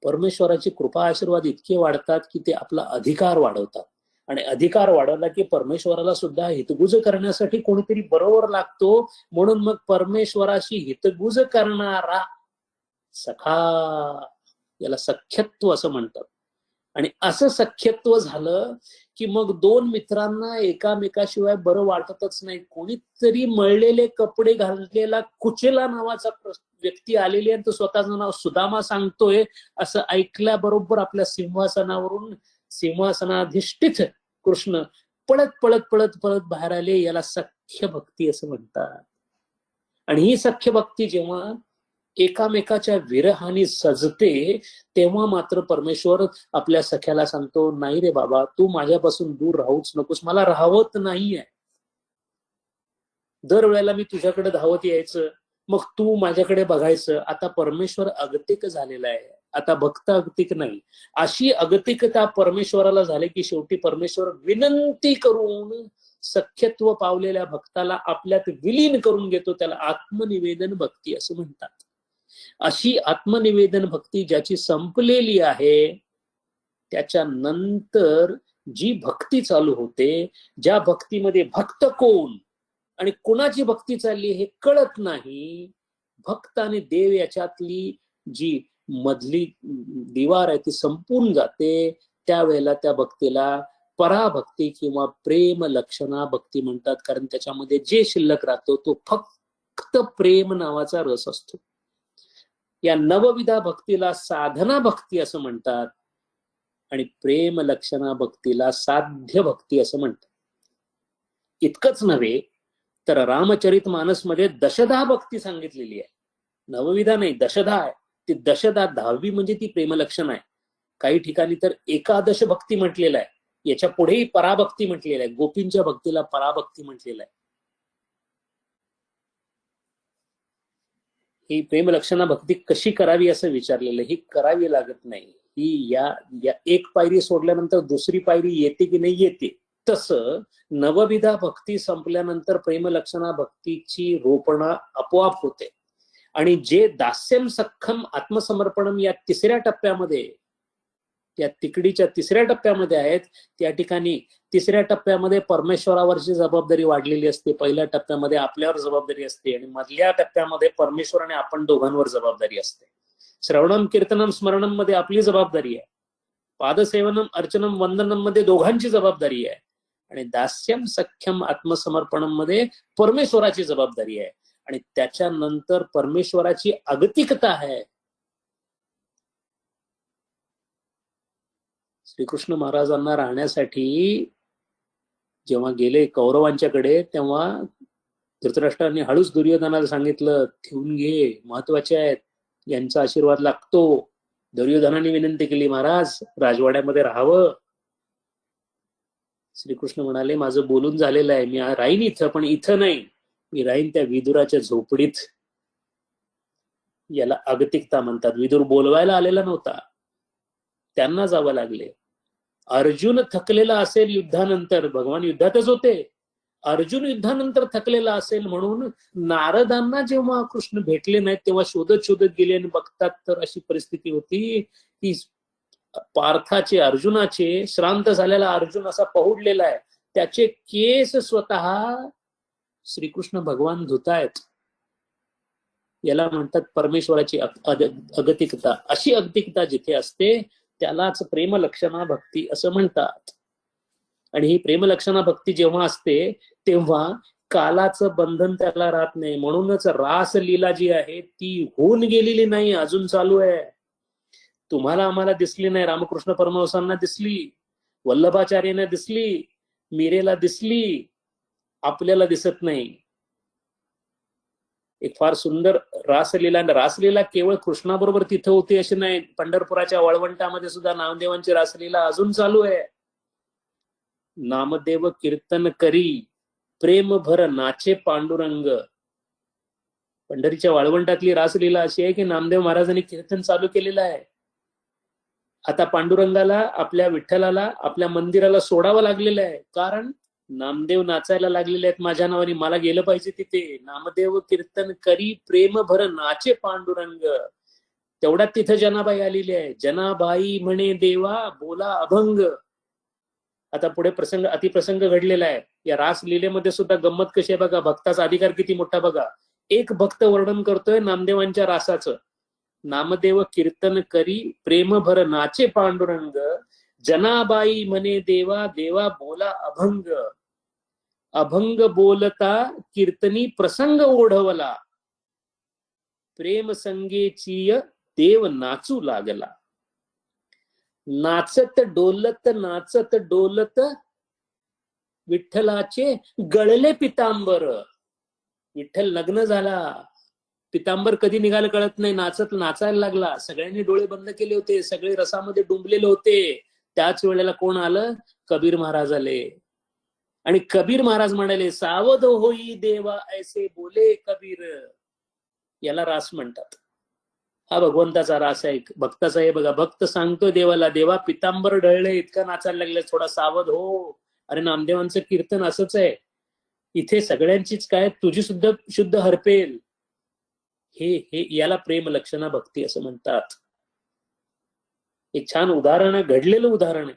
परमेश्वराची कृपा आशीर्वाद इतके वाढतात की ते आपला अधिकार वाढवतात. आणि अधिकार वाढवला की परमेश्वराला सुद्धा हितगुज करण्यासाठी कोणीतरी बरोबर लागतो. म्हणून मग परमेश्वराशी हितगुज करणारा सखा, याला सख्यत्व असं म्हणतात. आणि असं सख्यत्व झालं की मग 2 मित्रांना एकामेकाशिवाय बरं वाटतच नाही. कोणीतरी मळलेले कपडे घातलेला कुचेला नावाचा व्यक्ती आलेली आहे, तो स्वतःचं नाव सुदामा सांगतोय. असं ऐकल्याबरोबर आपल्या सिंहासनावरून सिंहासनाधिष्ठित कृष्ण पळत पळत पळत पळत बाहेर आले. याला सख्य भक्ती असं म्हणतात. आणि ही सख्य भक्ती जेव्हा एकामेकाच्या विरहाने सजते, तेव्हा मात्र परमेश्वर आपल्या सख्याला सांगतो, नाही रे बाबा, तू माझ्यापासून दूर राहूच नकोस, मला राहवत नाहीये. दरवेळेला मी तुझ्याकडे धावत यायचं, मग तू माझ्याकडे बघायचं. आता परमेश्वर अगतिक झालेला आहे, आता भक्त अगतिक नाही. अशी अगतिकता परमेश्वराला झाली की शेवटी परमेश्वर विनंती करून सख्यत्व पावलेल्या भक्ताला आपल्यात विलीन करून घेतो. त्याला आत्मनिवेदन भक्ती असं म्हणतात. अशी आत्मनिवेदन भक्ती ज्याची संपलेली आहे, त्याच्यानंतर जी भक्ती चालू होते, ज्या भक्तीमध्ये भक्त कोण आणि कोणाची भक्ती चालली हे कळत नाही, भक्त आणि देव याच्यातली जी मधली दिवार आहे ती संपून जाते, त्यावेळेला त्या भक्तीला पराभक्ती किंवा प्रेम लक्षणा भक्ती म्हणतात. कारण त्याच्यामध्ये जे शिल्लक राहतो तो फक्त प्रेम नावाचा रस असतो. या नवविधा भक्तीला साधना भक्ती असं म्हणतात आणि प्रेम लक्षणा भक्तीला साध्य भक्ती असं म्हणतात. इतकंच नव्हे तर रामचरित मानसमध्ये दशधा भक्ती सांगितलेली आहे. नवविधा नाही, दशधा आहे. ती दशधा 10वी म्हणजे ती प्रेमलक्षण आहे. काही ठिकाणी तर एकादश भक्ती म्हटलेलं आहे. याच्या पुढेही पराभक्ती म्हटलेलं आहे. गोपींच्या भक्तीला पराभक्ती म्हटलेलं आहे. ही प्रेमलक्षणा भक्ती कशी करावी असं विचारलेलं. ही करावी लागत नाही. ही या एक पायरी सोडल्यानंतर दुसरी पायरी येते की नाही? येते. तसं नवविधा भक्ती संपल्यानंतर प्रेमलक्षणा भक्तीची रोपणा आपोआप होते. आणि जे दास्यम सख्खम आत्मसमर्पणम या 3ऱ्या टप्प्यामध्ये, या तिकडीच्या 3ऱ्या टप्प्यामध्ये आहेत, त्या ठिकाणी 3ऱ्या टप्प्यामध्ये परमेश्वरावरची जबाबदारी वाढलेली असते. पहिल्या टप्प्यामध्ये आपल्यावर जबाबदारी असते आणि मधल्या टप्प्यामध्ये परमेश्वर आणि आपण दोघांवर जबाबदारी असते. श्रवणम कीर्तनम स्मरणम मध्ये आपली जबाबदारी आहे. पादसेवनम अर्चनम वंदनम मध्ये दोघांची जबाबदारी आहे, आणि दास्यम सख्यम आत्मसमर्पणम मध्ये परमेश्वराची जबाबदारी आहे, आणि त्याच्यानंतर परमेश्वराची अगतिकता आहे. श्रीकृष्ण महाराजांना राहण्यासाठी जेव्हा गेले कौरवांच्याकडे, तेव्हा धृतराष्ट्रांनी हळूच दुर्योधनाला सांगितलं, ठेवून घे, महत्वाचे आहेत, यांचा आशीर्वाद लागतो. दुर्योधनाने विनंती केली, महाराज राजवाड्यामध्ये राहावं. श्रीकृष्ण म्हणाले, माझं बोलून झालेलं आहे, मी राहीन इथं, पण इथं नाही, मी राहीन त्या विदुराच्या झोपडीत. याला अगतिकता म्हणतात. विदुर बोलवायला आलेला नव्हता, त्यांना जावं लागले. अर्जुन थकलेला असेल युद्धानंतर, भगवान युद्धातच होते, अर्जुन युद्धानंतर थकलेला असेल म्हणून नारदांना जेव्हा कृष्ण भेटले नाहीत तेव्हा शोधत शोधत गेले, आणि बघतात तर अशी परिस्थिती होती की पार्थाचे, अर्जुनाचे, श्रांत झालेला अर्जुन असा पहुडलेला आहे, त्याचे केस स्वतः श्रीकृष्ण भगवान धुतायत. याला म्हणतात परमेश्वराची अगतिकता. अशी अगतिकता जिथे असते त्यालाच प्रेमलक्षणा भक्ती असं म्हणतात. आणि ही प्रेमलक्षणा भक्ती जेव्हा असते तेव्हा कालाचं बंधन त्याला राहत नाही. म्हणूनच रासलीला जी आहे ती होऊन गेलेली नाही, अजून चालू आहे. तुम्हाला आम्हाला दिसली नाही, रामकृष्ण परमहंसांना दिसली, वल्लभाचार्यांना दिसली, मीरेला दिसली, आपल्याला दिसत नाही. एक फार सुंदर रासलीला, रासलीला केवळ कृष्णाबरोबर तिथं होती अशी नाही, पंढरपुराच्या वाळवंटामध्ये सुद्धा नामदेवांची रासलीला अजून चालू आहे. नामदेव कीर्तन करी, प्रेम भर नाचे पांडुरंग. पंढरीच्या वाळवंटातली रासलीला अशी आहे की नामदेव महाराजांनी कीर्तन चालू केलेलं आहे. आता पांडुरंगाला, आपल्या विठ्ठलाला, आपल्या मंदिराला सोडावं लागलेलं आहे, कारण नामदेव नाचायला लागलेले आहेत माझ्या नावाने, मला गेलं पाहिजे तिथे. नामदेव कीर्तन करी, प्रेम भर नाचे पांडुरंग. तेवढ्यात तिथं जनाबाई आलेली आहे. जनाबाई म्हणे देवा बोला अभंग. आता पुढे प्रसंग, अतिप्रसंग घडलेला आहे. या रास लीलेमध्ये सुद्धा गंमत कशी आहे बघा, भक्ताचा अधिकार किती मोठा बघा. एक भक्त वर्णन करतोय नामदेवांच्या रासाचं. नामदेव कीर्तन करी, प्रेम भर नाचे पांडुरंग, जनाबाई म्हणे देवा, देवा बोला अभंग. अभंग बोलता कीर्तनी प्रसंग ओढवला, प्रेम संगेचीय देव नाचू लागला. नाचत डोलत विठ्ठलाचे गळले पितांबर. विठ्ठल लग्न झाला, पितांबर कधी निघालं कळत नाही, नाचायला लागला. सगळ्यांनी डोळे बंद केले होते, सगळे रसामध्ये डुंबलेले होते. त्याच वेळेला कोण आलं? कबीर महाराज आले. आणि कबीर महाराज म्हणाले, सावध होई देवा ऐसे बोले कबीर. याला रास म्हणतात. हा भगवंताचा रास आहे, भक्ताचा आहे बघा. भक्त सांगतोय देवाला, देवा पितांबर ढळले, इतकं नाचायला लागले, थोडा सावध हो. अरे नामदेवांचं कीर्तन असंच आहे, इथे सगळ्यांचीच काय, तुझी सुद्धा शुद्ध हरपेल. हे याला प्रेम लक्षणा भक्ती असं म्हणतात. एक छान उदाहरण आहे, घडलेलं उदाहरण आहे.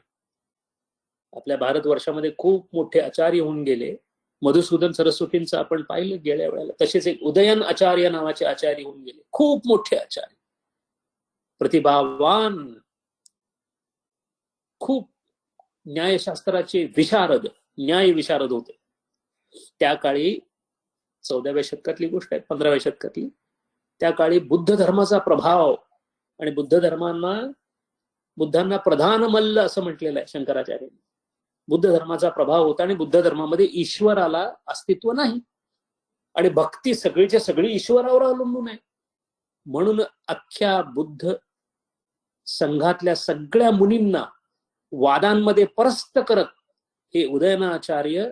आपल्या भारतवर्षामध्ये खूप मोठे आचार्य होऊन गेले. मधुसूदन सरस्वतींचं आपण पाहिलं गेल्या वेळेला. तसेच एक उदयन आचार्य नावाचे आचार्य होऊन गेले, खूप मोठे आचार्य, प्रतिभावान, खूप न्यायशास्त्राचे विशारद, न्याय विशारद होते. त्या काळी 14व्या शतकातली गोष्ट आहे, 15व्या शतकातली. त्या काळी बुद्ध धर्माचा प्रभाव, आणि बुद्धांना प्रधान मल्ल असं म्हटलेलं आहे शंकराचार्यांनी. बुद्ध धर्माचा प्रभाव होता, आणि बुद्ध धर्मामध्ये ईश्वराला अस्तित्व नाही, आणि भक्ती सगळीच्या सगळी ईश्वरावर अवलंबून आहे. म्हणून अख्ख्या बुद्ध संघातल्या सगळ्या मुनींना वादांमध्ये परास्त करत हे उदयनाचार्य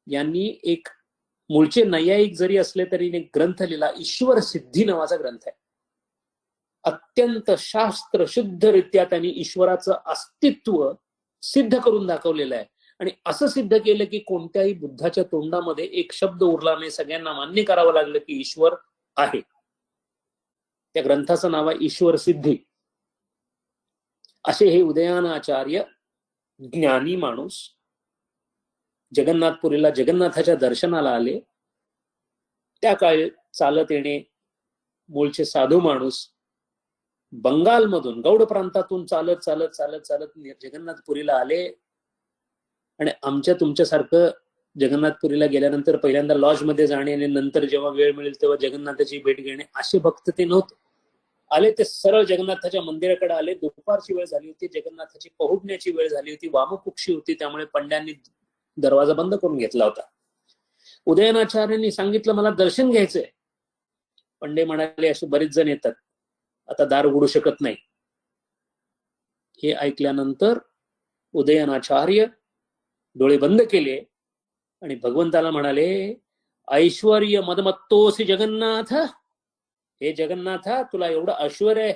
यांनी एक, मूळचे नैयायिक जरी असले तरी एक ग्रंथ लिहिला, ईश्वर सिद्धी नावाचा ग्रंथ आहे. अत्यंत शास्त्र शुद्धरित्या त्यांनी ईश्वराचं अस्तित्व सिद्ध करून दाखवलेलं आहे. आणि असं सिद्ध केलं की कोणत्याही बुद्धाच्या तोंडामध्ये एक शब्द उरला नाही, सगळ्यांना मान्य करावं लागलं की ईश्वर आहे. त्या ग्रंथाचं नाव आहे ईश्वर सिद्धी. असे हे उदयनाचार्य ज्ञानी माणूस जगन्नाथपुरीला जगन्नाथाच्या दर्शनाला आले. त्या काळी चालत येणे, मूळचे साधू माणूस, बंगालमधून गौड प्रांतातून चालत चालत चालत चालत जगन्नाथपुरीला आले. आणि आमच्या तुमच्यासारखं जगन्नाथपुरीला गेल्यानंतर पहिल्यांदा लॉज मध्ये जाणे आणि नंतर जेव्हा वेळ मिळेल तेव्हा जगन्नाथाची भेट घेणे असे भक्त ते नव्हते. आले ते सरळ जगन्नाथाच्या मंदिराकडे आले. दुपारची वेळ झाली होती, जगन्नाथाची पहुडण्याची वेळ झाली होती, वामकुक्षी होती, त्यामुळे पंड्यांनी दरवाजा बंद करून घेतला होता. उदयनाचार्यांनी सांगितलं मला दर्शन घ्यायचंय. पंडे म्हणाले असे बरेच जण येतात, आता दार उघडू शकत नाही. हे ऐकल्यानंतर उदयनाचार्य डोळे बंद केले आणि भगवंताला म्हणाले, ऐश्वर्य मदमत्तोसी जगन्नाथ, हे जगन्नाथा तुला एवढं ऐश्वर्य,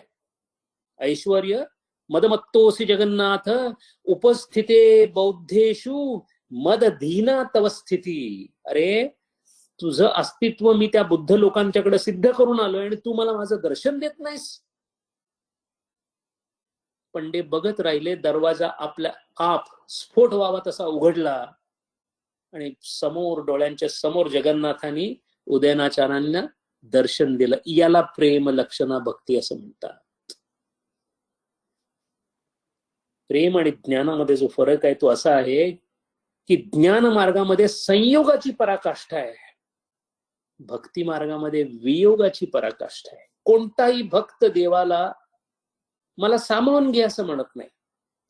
ऐश्वर्य मदमत्तोसी जगन्नाथ, उपस्थिते बौद्धेषु मदधीना तव स्थिती. अरे तुझं अस्तित्व मी त्या बुद्ध लोकांच्याकडे सिद्ध करून आलोय आणि तू मला माझं दर्शन देत नाहीस. पंडे बघत राहिले. दरवाजा आपल्या आप स्फोट व्हावा तसा उघडला आणि समोर डोळ्यांच्या समोर जगन्नाथांनी उदयनाचार्यांना दर्शन दिलं. याला प्रेम लक्षणा भक्ती असं म्हणतात. प्रेम आणि ज्ञानामध्ये जो फरक आहे तो असा आहे की ज्ञान मार्गामध्ये संयोगाची पराकाष्ठा आहे, भक्ती मार्गामध्ये वियोगाची पराकाष्ठा आहे. कोणताही भक्त देवाला मला सामावून घे असं म्हणत नाही.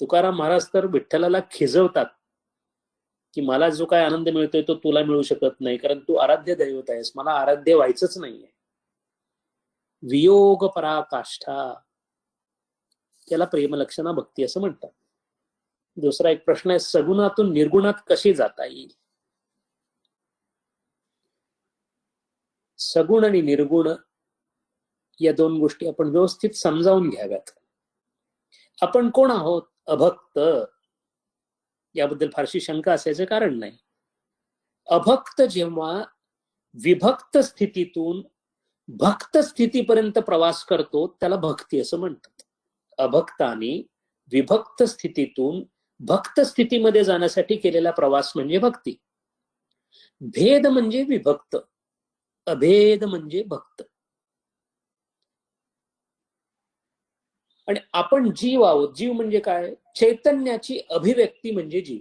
तुकाराम महाराज तर विठ्ठलाला खिजवतात की मला जो काय आनंद मिळतोय तो तुला मिळू शकत नाही, कारण तू आराध्य दैवत आहेस, मला आराध्य व्हायचंच नाहीये. वियोग पराकाष्ठा, त्याला प्रेमलक्षणा भक्ती असं म्हणतात. दुसरा एक प्रश्न आहे, सगुणातून निर्गुणात कशी जाता येईल? सगुण आणि निर्गुण या दोन गोष्टी आपण व्यवस्थित समजावून घ्याव्यात. आपण कोण आहोत? अभक्त. याबद्दल फारशी शंका असायचं कारण नाही. अभक्त जेव्हा विभक्त स्थितीतून भक्त स्थितीपर्यंत प्रवास करतो त्याला भक्ती असं म्हणतात. अभक्तानी विभक्त स्थितीतून भक्त स्थितीमध्ये जाण्यासाठी केलेला प्रवास म्हणजे भक्ती. भेद म्हणजे विभक्त, अभेद म्हणजे भक्त. आणि आपण जीव आहोत. जीव म्हणजे काय? चैतन्याची अभिव्यक्ती म्हणजे जीव.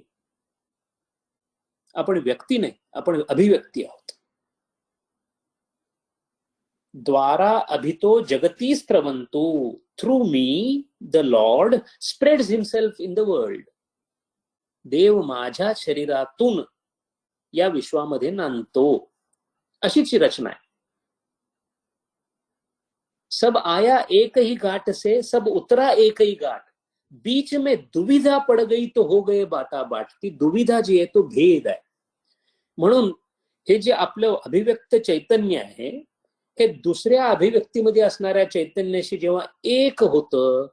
आपण व्यक्ती नाही, आपण अभिव्यक्ती आहोत. द्वारा अभितो जगती स्त्रवंतु, through me the Lord spreads himself in the world. देव माझ्या शरीरातून या विश्वामध्ये नांदतो, अशीच रचना है. सब आया एक ही घाट से, सब उतरा एक ही घाट, बीच में दुविधा पड़ गई तो हो गए बाटा बाट. ती दुविधा जी आहे तो भेद आहे. म्हणून हे जे आपलं अभिव्यक्त चैतन्य आहे हे दुसऱ्या अभिव्यक्तीमध्ये असणाऱ्या चैतन्याशी जेव्हा एक होतं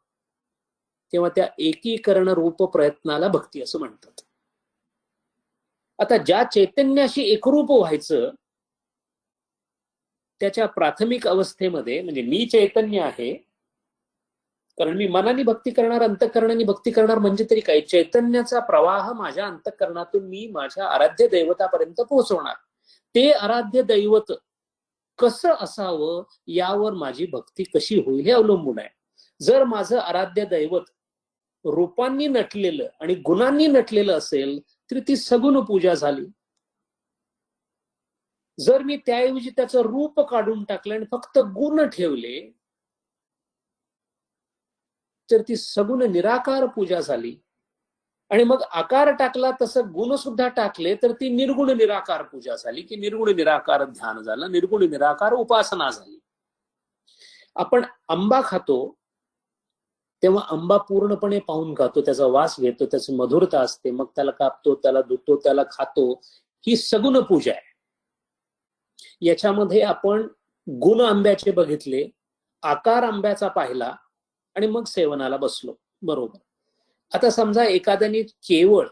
तेव्हा त्या एकीकरण रूप प्रयत्नाला भक्ती असं म्हणतात. आता ज्या चैतन्याशी एकरूप व्हायचं त्याच्या प्राथमिक अवस्थेमध्ये, म्हणजे मी चैतन्य आहे, कारण मी मनाने भक्ती करणार, अंतःकरणाने भक्ती करणार, म्हणजे तरी काय, चैतन्याचा प्रवाह माझ्या अंतःकरणातून मी माझ्या आराध्य दैवतापर्यंत पोहोचवणार. ते आराध्य दैवत कसं असावं यावर माझी भक्ती कशी होईल हे अवलंबून आहे. जर माझं आराध्य दैवत रूपांनी नटलेलं आणि गुणांनी नटलेलं असेल तर ती सगुण पूजा झाली. जर मी त्याऐवजी त्याचं रूप काढून टाकलं आणि फक्त गुण ठेवले तर ती सगुण निराकार पूजा झाली. आणि मग आकार टाकला तसं गुण सुद्धा टाकले तर ती निर्गुण निराकार पूजा झाली, की निर्गुण निराकार ध्यान झालं, निर्गुण निराकार उपासना झाली. आपण आंबा खातो तेव्हा आंबा पूर्णपणे पाहून खातो, त्याचा वास घेतो, त्याची मधुरता असते, मग त्याला कापतो, त्याला धुतो, त्याला खातो. ही सगुण पूजा आहे. याच्यामध्ये आपण गुण आंब्याचे बघितले, आकार आंब्याचा पाहिला आणि मग सेवनाला बसलो. बरोबर. आता समजा एखाद्याने केवळ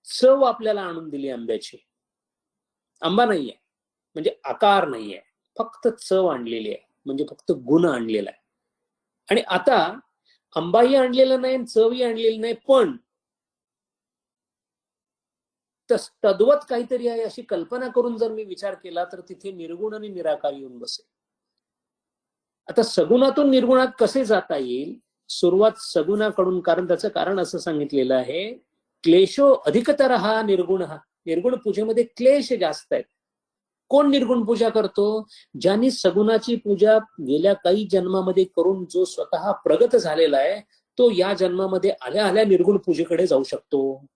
चव आपल्याला आणून दिली आंब्याची, आंबा नाहीये म्हणजे आकार नाहीये, फक्त चव आणलेली आहे, म्हणजे फक्त गुण आणलेला आहे. आणि आता आंबाही आणलेला नाही, चवही आणलेली नाही, पण तद्वत काहीतरी आहे अशी कल्पना करून जर मी विचार केला तर तिथे निर्गुण आणि निराकार येऊन बसेल. आता सगुणातून निर्गुणात कसे जाता येईल? सुरुवात सगुणाकडून, कारण त्याचं कारण असं सांगितलेलं आहे, क्लेशो अधिकतर हा निर्गुण. हा निर्गुण पूजेमध्ये क्लेश जास्त आहेत. कोण निर्गुण पूजा करतो? ज्यांनी सगुणाची पूजा गेल्या काही जन्मामध्ये करून जो स्वतः प्रगत झालेला आहे, तो या जन्मामध्ये आल्या आल्या निर्गुण पूजेकडे जाऊ शकतो.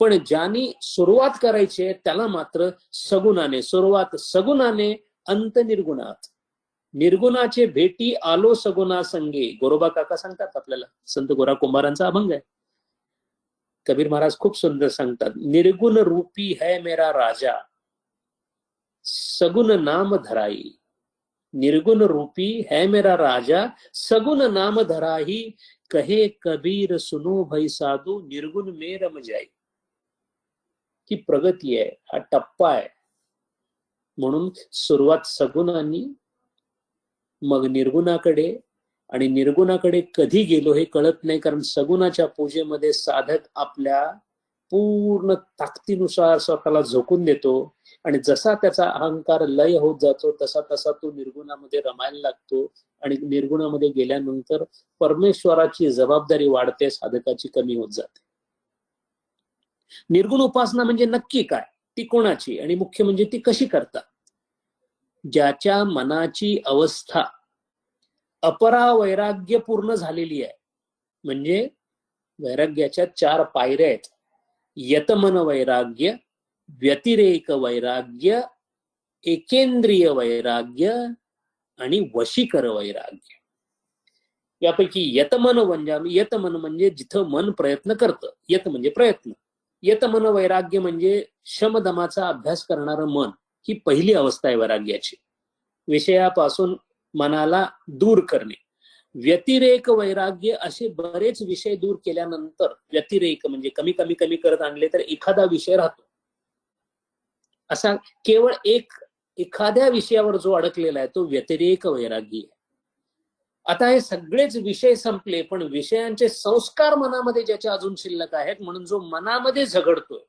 पण ज्यांनी सुरुवात करायची आहे त्याला मात्र सगुणाने सुरुवात, सगुणाने अंत निर्गुणात. निर्गुणाचे भेटी आलो सगुणा संगे. गोरोबा काका सांगतात आपल्याला, संत गोरा कुंभारांचा अभंग आहे. कबीर महाराज खूप सुंदर सांगतात, निर्गुण रूपी है मेरा राजा, सगुण नाम धराई. निर्गुण रूपी है मेरा राजा, सगुण नाम धराही. कहे कबीर सुनो भई साधू, निर्गुण में रम जाई. ही प्रगती आहे, हा टप्पा आहे. म्हणून सुरुवात सगुणांनी, मग निर्गुणाकडे. आणि निर्गुणाकडे कधी गेलो हे कळत नाही, कारण सगुणाच्या पूजेमध्ये साधक आपल्या पूर्ण ताकदीनुसार स्वतःला झोकून देतो, आणि जसा त्याचा अहंकार लय होत जातो तसा तसा तो निर्गुणामध्ये रमायला लागतो. आणि निर्गुणामध्ये गेल्यानंतर परमेश्वराची जबाबदारी वाढते, साधकाची कमी होत जाते. निर्गुण उपासना म्हणजे नक्की काय, ती कोणाची, आणि मुख्य म्हणजे ती कशी करतात? ज्याच्या मनाची अवस्था अपरा वैराग्य पूर्ण झालेली आहे. म्हणजे वैराग्याच्या 4 पायऱ्या आहेत: यतमन वैराग्य, व्यतिरेक वैराग्य, एकेंद्रिय वैराग्य आणि वशीकर वैराग्य. यापैकी यतमन म्हणजे जिथं मन प्रयत्न करतं, यत म्हणजे प्रयत्न. यतमन वैराग्य म्हणजे शमदमाचा अभ्यास करणारं मन, ही पहिली अवस्था आहे वैराग्याची, विषयापासून मनाला दूर करणे. व्यतिरेक वैराग्य, असे बरेच विषय दूर केल्यानंतर, व्यतिरेक म्हणजे कमी कमी कमी करत आणले तर एखादा विषय राहतो. असा केवळ एखाद्या विषयावर जो अडकलेला आहे तो व्यतिरेक वैराग्य आहे. आता हे सगळेच विषय संपले, पण विषयांचे संस्कार मनामध्ये ज्याच्या अजून शिल्लक आहेत, म्हणून जो मनामध्ये झगडतोय,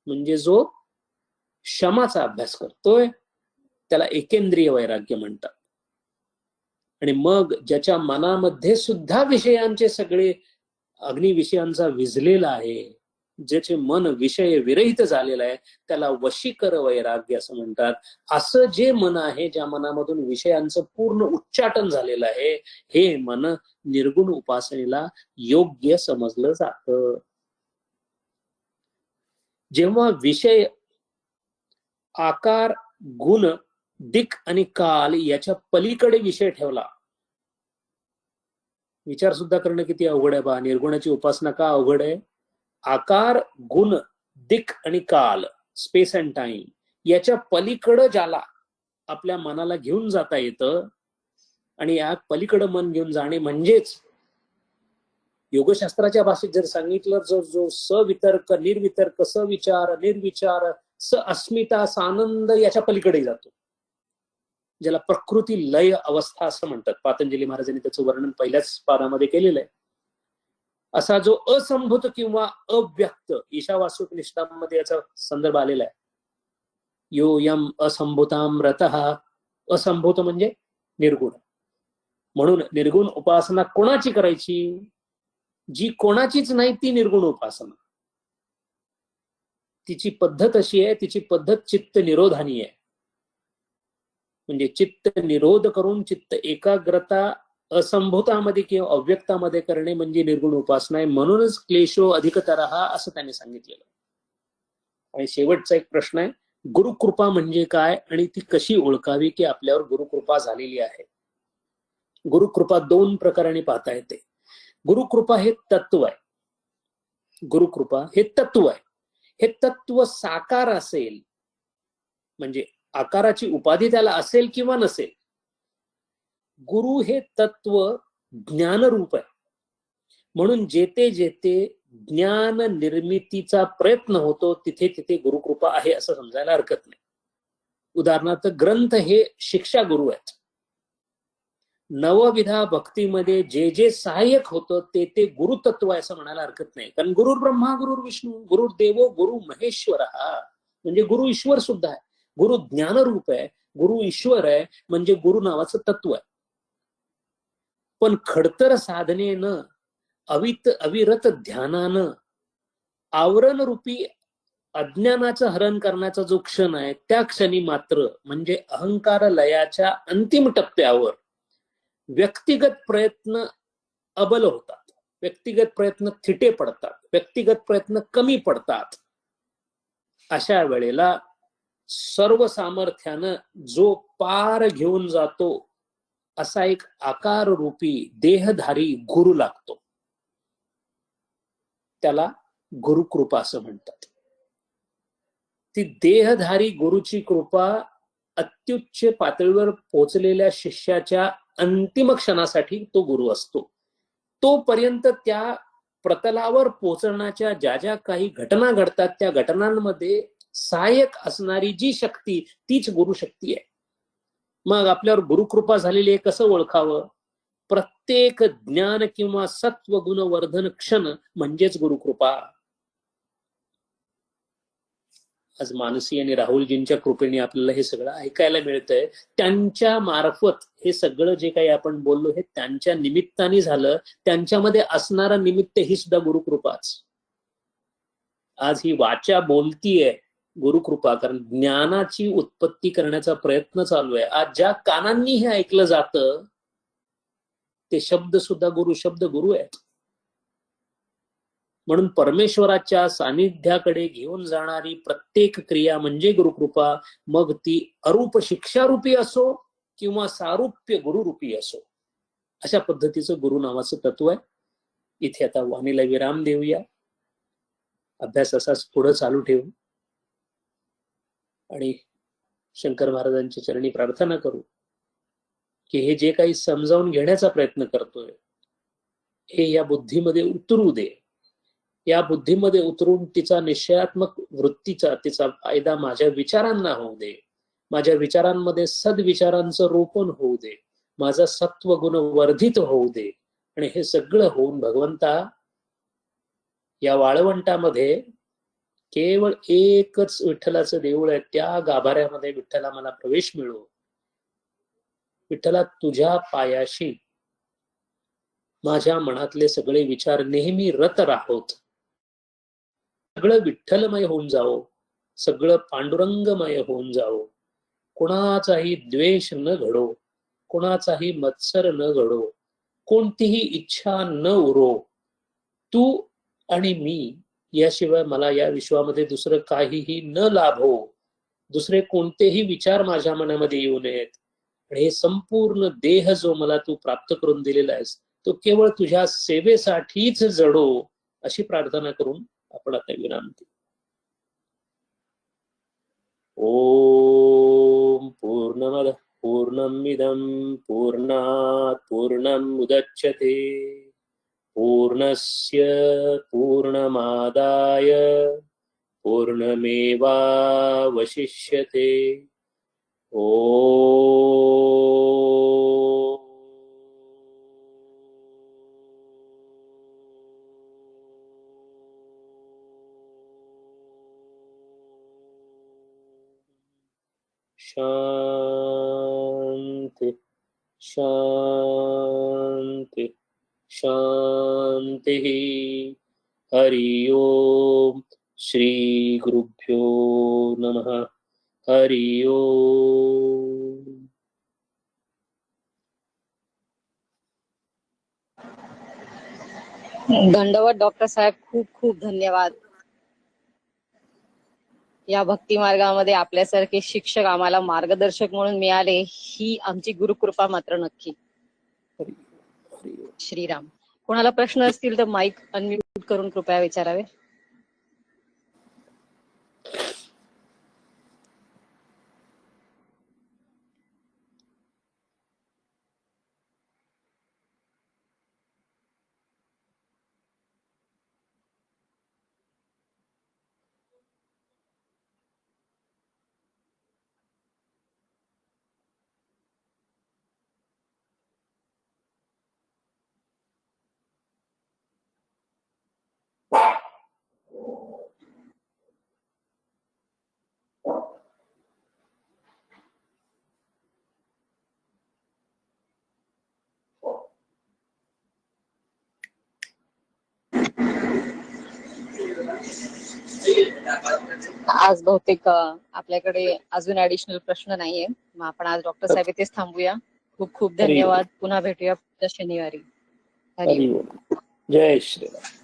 म्हणजे जो क्षमाचा अभ्यास करतोय, त्याला एकेंद्रिय वैराग्य म्हणतात. आणि मग ज्याच्या मनामध्ये सुद्धा विषयांचे सगळे अग्निविषयांचा विझलेला आहे, ज्याचे मन विषय विरहित झालेलं आहे, त्याला वशीकर वैराग्य असं म्हणतात. असं जे मन आहे, ज्या मनामधून विषयांचं पूर्ण उच्चाटन झालेलं आहे, हे मन निर्गुण उपासनेला योग्य समजलं जातं. जेव्हा विषय, आकार, गुण, दिक आणि काल याच्या पलीकडे विषय ठेवला, विचार सुद्धा करणं किती अवघड आहे बा. निर्गुणाची उपासना का अवघड आहे? आकार, गुण, दिक आणि काल, स्पेस अँड टाइम, याच्या पलीकडं ज्याला आपल्या मनाला घेऊन जाता येतं, आणि या पलीकडं मन घेऊन जाणे म्हणजेच योगशास्त्राच्या भाषेत जर सांगितलं, जो सवितर्क, निर्वितर्क, सविचार, निर्विचार, स अस्मिता, सानंद, याच्या पलीकडे जातो, ज्याला प्रकृती लय अवस्था असं म्हणतात. पातंजली महाराजांनी त्याचं वर्णन पहिल्याच पादामध्ये केलेलं आहे. असा जो असंभूत किंवा अव्यक्त, ईशावास्योपनिषदामध्ये याचा संदर्भ आलेला आहे. यो यम असंभूताम रतः, असंभूत म्हणजे निर्गुण. म्हणून निर्गुण उपासना कोणाची करायची? जी कोणाचीच नाही ती निर्गुण उपासना. तिची पद्धत अशी आहे, तिची पद्धत चित्त निरोधानी आहे. म्हणजे चित्त निरोध करून चित्त एकाग्रता असंभूतामध्ये किंवा अव्यक्तामध्ये करणे म्हणजे निर्गुण उपासना आहे. म्हणूनच क्लेशो अधिकतरः असं त्यांनी सांगितलेलं. आणि शेवटचा एक प्रश्न आहे, गुरुकृपा म्हणजे काय आणि ती कशी ओळखावी की आपल्यावर गुरुकृपा झालेली आहे? गुरुकृपा 2 प्रकाराने पाहता येते. गुरुकृपा हे तत्व आहे. गुरुकृपा हे तत्व आहे. हे तत्व साकार असेल, म्हणजे आकाराची उपाधी त्याला असेल किंवा नसेल, गुरु हे तत्व ज्ञानरूप आहे. म्हणून जेथे जेथे ज्ञान निर्मितीचा प्रयत्न होतो तिथे तिथे गुरुकृपा आहे असं समजायला हरकत नाही. उदाहरणार्थ ग्रंथ हे शिक्षा गुरु आहेत. नवविधा भक्तीमध्ये जे जे सहाय्यक होतं ते ते गुरुतत्व आहे असं म्हणायला हरकत नाही. कारण गुरुर ब्रह्मा, गुरुर विष्णू, गुरुर देवो, गुरु महेश्वर, म्हणजे गुरु ईश्वर सुद्धा आहे. गुरु ज्ञानरूप आहे. गुरु ईश्वर आहे म्हणजे गुरु नावाचं तत्व आहे. पण खडतर साधनेनं अविरत ध्यानानं आवरण रूपी अज्ञानाचं हरण करण्याचा जो क्षण आहे त्या क्षणी मात्र म्हणजे अहंकार लयाच्या अंतिम टप्प्यावर व्यक्तिगत प्रयत्न अबल होतात, व्यक्तिगत प्रयत्न थिटे पडतात, व्यक्तिगत प्रयत्न कमी पडतात. अशा वेळेला सर्व सामर्थ्यानं जो पार घेऊन जातो असा एक आकार रूपी देहधारी गुरु लागतो. त्याला गुरुकृपा असं म्हणतात. ती देहधारी गुरुची कृपा अत्युच्च पातळीवर पोहोचलेल्या शिष्याच्या अंतिम क्षणासाठी तो गुरु असतो. तोपर्यंत त्या प्रतलावर पोहोचण्याच्या ज्या ज्या काही घटना घडतात त्या घटनांमध्ये सहाय्यक असणारी जी शक्ती तीच गुरुशक्ती आहे. मग आपल्यावर गुरुकृपा झालेली आहे कसं ओळखावं? प्रत्येक ज्ञान किंवा सत्व गुणवर्धन क्षण म्हणजेच गुरुकृपा. आज मानसी आणि राहुलजींच्या कृपेने आपल्याला हे सगळं ऐकायला मिळतंय. त्यांच्या मार्फत हे सगळं जे काही आपण बोललो हे त्यांच्या निमित्ताने झालं. त्यांच्यामध्ये असणारं निमित्त ही सुद्धा गुरुकृपाच. आज ही वाचा बोलतीये गुरुकृपा, कारण ज्ञानाची उत्पत्ती करण्याचा प्रयत्न चालू आहे. आज ज्या कानांनी हे ऐकलं जातं ते शब्द सुद्धा गुरु, शब्द गुरु आहेत. म्हणून परमेश्वराच्या सानिध्याकडे घेऊन जाणारी प्रत्येक क्रिया म्हणजे गुरुकृपा. मग ती अरूप शिक्षारूपी असो किंवा सारूप्य गुरुरूपी असो. अशा पद्धतीचं गुरु नावाचं तत्व आहे. इथे आता वाणीला विराम देऊया. अभ्यास असाच पुढे चालू ठेवू आणि शंकर महाराजांच्या चरणी प्रार्थना करू की हे जे काही समजावून घेण्याचा प्रयत्न करतोय हे या बुद्धीमध्ये उतरू दे. या बुद्धीमध्ये उतरून तिचा निश्चयात्मक वृत्तीचा तिचा फायदा माझ्या विचारांना होऊ दे. माझ्या विचारांमध्ये सद्विचारांचं रोपण होऊ दे. माझा सत्व गुण वर्धित होऊ दे. आणि हे सगळं होऊन भगवंता या वाळवंटामध्ये केवळ एकच विठ्ठलाचं देऊळ आहे. त्या गाभाऱ्यामध्ये विठ्ठला मला प्रवेश मिळो. विठ्ठला तुझ्या पायाशी माझ्या मनातले सगळे विचार नेहमी रत राहोत. सगळं विठ्ठलमय होऊन जावो. सगळं पांडुरंगमय होऊन जावो. कोणाचाही द्वेष न घडो. कोणाचाही मत्सर न घडो. कोणतीही इच्छा न उरो. तू आणि मी याशिवाय मला या विश्वामध्ये दुसरं काहीही न लाभो. दुसरे कोणतेही विचार माझ्या मनामध्ये येऊ नयेत. आणि हे संपूर्ण देह जो मला तू प्राप्त करून दिलेला आहेस तो केवळ तुझ्या सेवेसाठीच जडो. अशी प्रार्थना करून आपण आता विराम देऊ. ओम पूर्णमद पूर्णमिदं पूर्णात् पूर्णमुदच्यते पूर्णस्य पूर्णमादाय पूर्णमेवावशिष्यते. शांति शांति शांति. हरि ओम. श्री गुरुभ्यो नमः. हरि ओम. दंडवत डॉक्टर साहेब, खूप खूप धन्यवाद. या भक्ती मार्गामध्ये आपल्यासारखे शिक्षक आम्हाला मार्गदर्शक म्हणून मिळाले ही आमची गुरुकृपा मात्र नक्की. श्रीराम. कोणाला प्रश्न असतील तर माईक अनम्यूट करून कृपया विचारावे. आज बहुतेक आपल्याकडे अजून ऍडिशनल प्रश्न नाहीये. मग आपण आज डॉक्टर साहेब इथेच थांबूया. खूप खूप हरी धन्यवाद. पुन्हा भेटूया पुढच्या शनिवारी. हरी हरी बोल. जय श्रीराम.